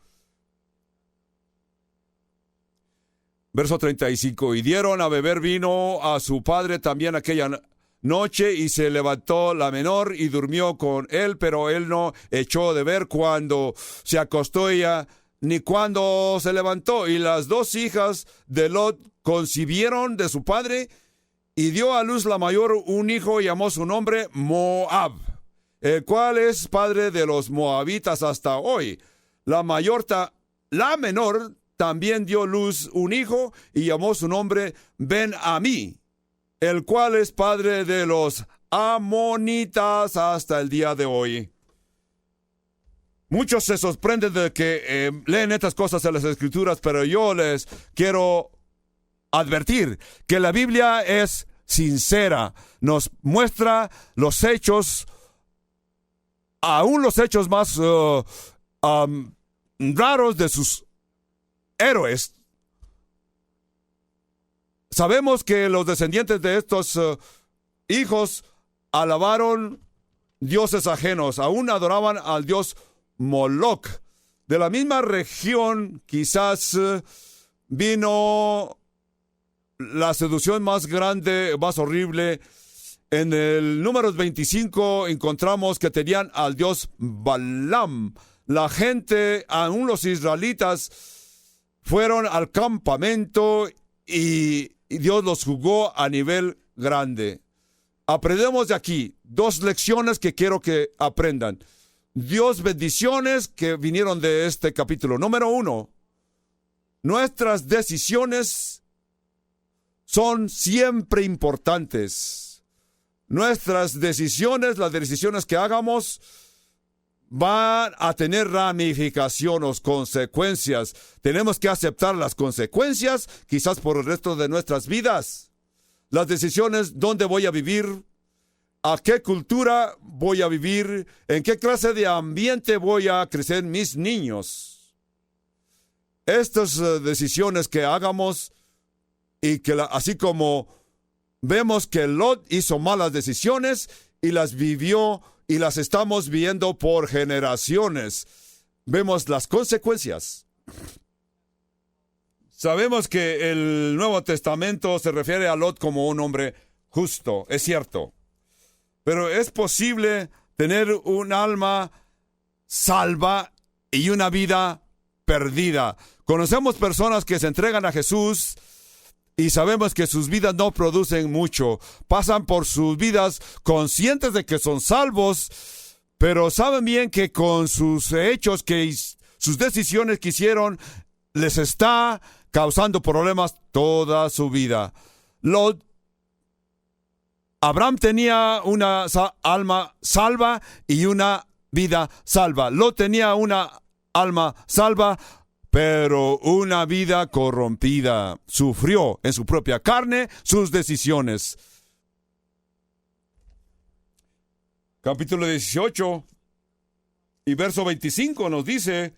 Verso 35. Y dieron a beber vino a su padre también aquella noche, y se levantó la menor y durmió con él, pero él no echó de ver cuando se acostó ella, ni cuando se levantó. Y las dos hijas de Lot concibieron de su padre, y dio a luz la mayor un hijo, y llamó su nombre Moab, el cual es padre de los moabitas hasta hoy. La menor también dio luz un hijo, y llamó su nombre Ben-Amí, el cual es padre de los amonitas hasta el día de hoy. Muchos se sorprenden de que leen estas cosas en las Escrituras, pero yo les quiero advertir que la Biblia es sincera. Nos muestra los hechos, aún los hechos más raros de sus héroes. Sabemos que los descendientes de estos hijos alabaron dioses ajenos, aún adoraban al dios Moloch. De la misma región quizás vino la seducción más grande, más horrible. En el Números 25 encontramos que tenían al dios Balaam. La gente, aún los israelitas, fueron al campamento y Dios los juzgó a nivel grande. Aprendemos de aquí dos lecciones que quiero que aprendan. Dios bendiciones que vinieron de este capítulo. Número 1, nuestras decisiones son siempre importantes. Nuestras decisiones, las decisiones que hagamos, van a tener ramificaciones, consecuencias. Tenemos que aceptar las consecuencias, quizás por el resto de nuestras vidas. Las decisiones, dónde voy a vivir, a qué cultura voy a vivir, en qué clase de ambiente voy a crecer mis niños. Estas decisiones que hagamos, y que así como vemos que Lot hizo malas decisiones y las vivió, y las estamos viendo por generaciones, vemos las consecuencias. Sabemos que el Nuevo Testamento se refiere a Lot como un hombre justo, es cierto. Pero es posible tener un alma salva y una vida perdida. Conocemos personas que se entregan a Jesús y sabemos que sus vidas no producen mucho. Pasan por sus vidas conscientes de que son salvos, pero saben bien que con sus hechos, sus decisiones que hicieron, les está causando problemas toda su vida. Abraham tenía una alma salva y una vida salva. Lot tenía una alma salva, pero una vida corrompida. Sufrió en su propia carne sus decisiones. Capítulo 18 y verso 25 nos dice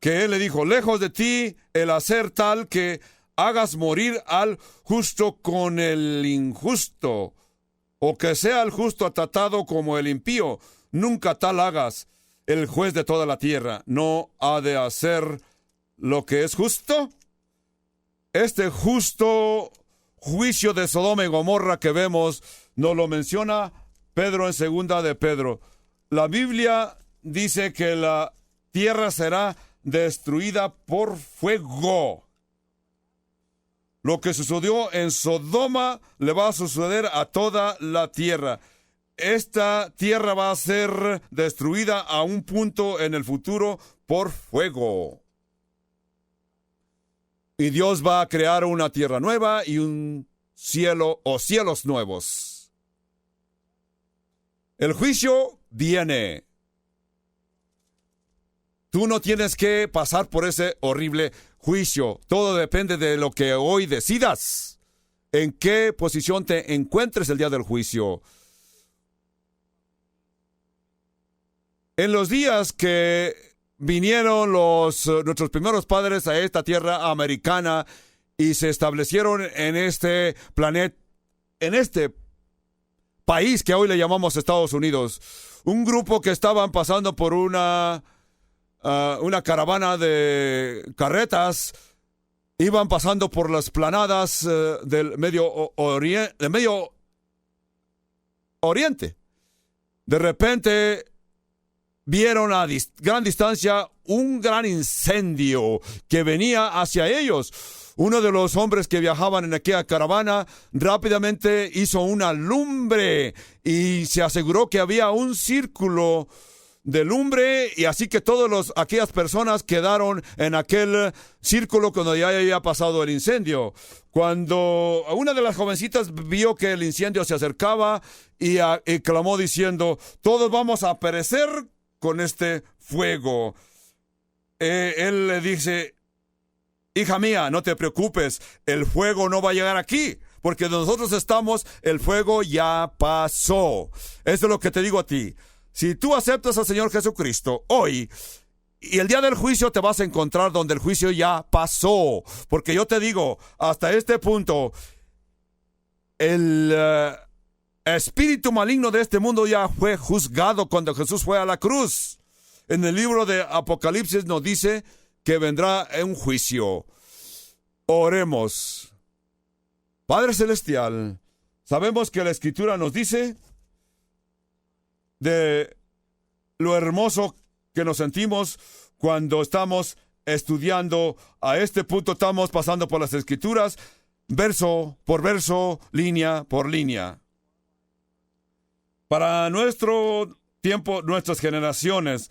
que él le dijo: lejos de ti el hacer tal que hagas morir al justo con el injusto, o que sea el justo tratado como el impío. Nunca tal hagas. El juez de toda la tierra no ha de hacer lo que es justo. Este justo juicio de Sodoma y Gomorra que vemos nos lo menciona Pedro en segunda de Pedro. La Biblia dice que la tierra será destruida por fuego. Lo que sucedió en Sodoma le va a suceder a toda la tierra. Esta tierra va a ser destruida a un punto en el futuro por fuego. Y Dios va a crear una tierra nueva y un cielo o cielos nuevos. El juicio viene. Tú no tienes que pasar por ese horrible juicio. Todo depende de lo que hoy decidas. En qué posición te encuentres el día del juicio. En los días que vinieron nuestros primeros padres a esta tierra americana y se establecieron en este planeta, en este país que hoy le llamamos Estados Unidos, un grupo que estaban pasando por una caravana de carretas, iban pasando por las planadas del Medio Oriente. De repente vieron a gran distancia un gran incendio que venía hacia ellos. Uno de los hombres que viajaban en aquella caravana rápidamente hizo una lumbre y se aseguró que había un círculo de lumbre, y así que aquellas personas quedaron en aquel círculo cuando ya había pasado el incendio. Cuando una de las jovencitas vio que el incendio se acercaba y clamó diciendo: todos vamos a perecer con este fuego. Él le dice: hija mía, no te preocupes, el fuego no va a llegar aquí, porque donde nosotros estamos, el fuego ya pasó. Eso es lo que te digo a ti. Si tú aceptas al Señor Jesucristo hoy, y el día del juicio te vas a encontrar donde el juicio ya pasó, porque yo te digo, hasta este punto, el espíritu maligno de este mundo ya fue juzgado cuando Jesús fue a la cruz. En el libro de Apocalipsis nos dice que vendrá un juicio. Oremos. Padre Celestial, sabemos que la Escritura nos dice de lo hermoso que nos sentimos cuando estamos estudiando. A este punto estamos pasando por las Escrituras, verso por verso, línea por línea. Para nuestro tiempo, nuestras generaciones,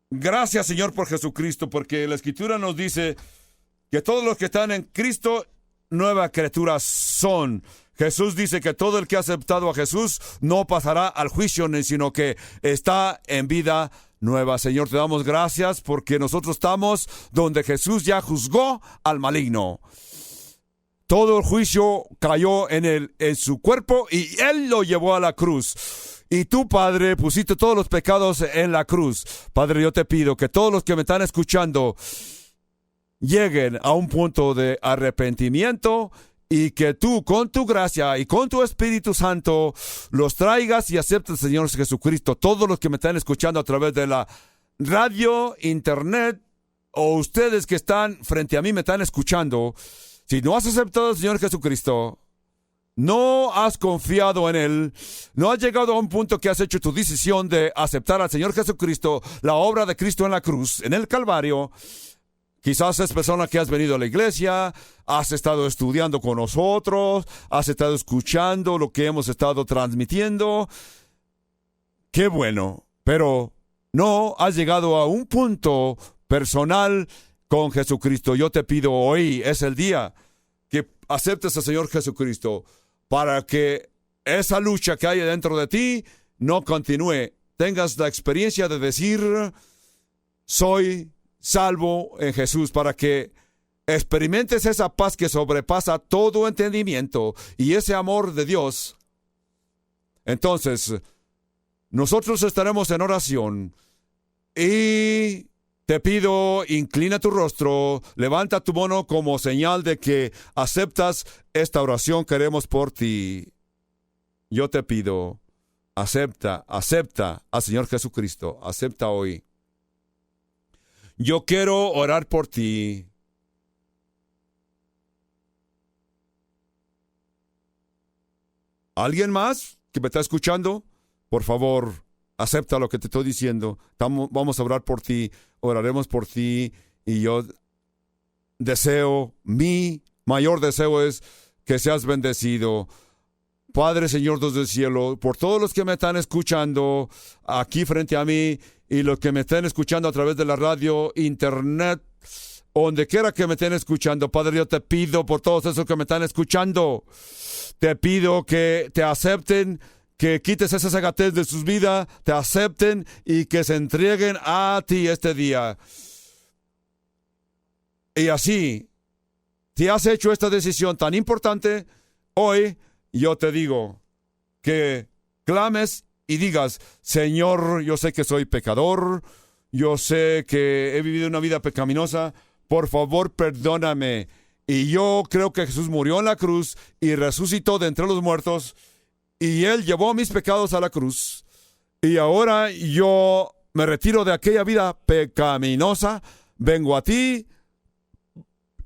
gracias, Señor, por Jesucristo, porque la Escritura nos dice que todos los que están en Cristo, nueva criatura son. Jesús dice que todo el que ha aceptado a Jesús no pasará al juicio, sino que está en vida nueva. Señor, te damos gracias porque nosotros estamos donde Jesús ya juzgó al maligno. Todo el juicio cayó en su cuerpo y Él lo llevó a la cruz. Y tú, Padre, pusiste todos los pecados en la cruz. Padre, yo te pido que todos los que me están escuchando lleguen a un punto de arrepentimiento y que tú, con tu gracia y con tu Espíritu Santo, los traigas y aceptes, Señor Jesucristo. Todos los que me están escuchando a través de la radio, internet, o ustedes que están frente a mí me están escuchando, si no has aceptado al Señor Jesucristo, no has confiado en Él, no has llegado a un punto que has hecho tu decisión de aceptar al Señor Jesucristo, la obra de Cristo en la cruz, en el Calvario. Quizás es persona que has venido a la iglesia, has estado estudiando con nosotros, has estado escuchando lo que hemos estado transmitiendo. ¡Qué bueno! Pero no has llegado a un punto personal con Jesucristo. Yo te pido hoy, es el día que aceptes al Señor Jesucristo para que esa lucha que hay dentro de ti no continúe. Tengas la experiencia de decir: soy salvo en Jesús, para que experimentes esa paz que sobrepasa todo entendimiento y ese amor de Dios. Entonces, nosotros estaremos en oración y te pido, inclina tu rostro, levanta tu mano como señal de que aceptas esta oración que haremos por ti. Yo te pido, acepta al Señor Jesucristo, acepta hoy. Yo quiero orar por ti. ¿Alguien más que me está escuchando? Por favor, acepta lo que te estoy diciendo. Vamos a orar por ti, oraremos por ti. Y yo deseo, mi mayor deseo es que seas bendecido. Padre, Señor Dios del cielo, por todos los que me están escuchando aquí frente a mí y los que me están escuchando a través de la radio, internet, donde quiera que me estén escuchando. Padre, yo te pido por todos esos que me están escuchando, te pido que te acepten, que quites esa cegatez de sus vidas, te acepten y que se entreguen a ti este día. Y así, si has hecho esta decisión tan importante, hoy yo te digo que clames y digas: Señor, yo sé que soy pecador, yo sé que he vivido una vida pecaminosa, por favor perdóname. Y yo creo que Jesús murió en la cruz y resucitó de entre los muertos, y Él llevó mis pecados a la cruz. Y ahora yo me retiro de aquella vida pecaminosa, vengo a ti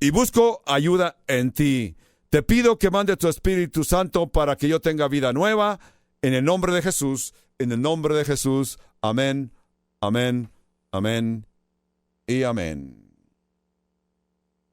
y busco ayuda en ti. Te pido que mande tu Espíritu Santo para que yo tenga vida nueva, en el nombre de Jesús, en el nombre de Jesús. Amén, amén, amén y amén.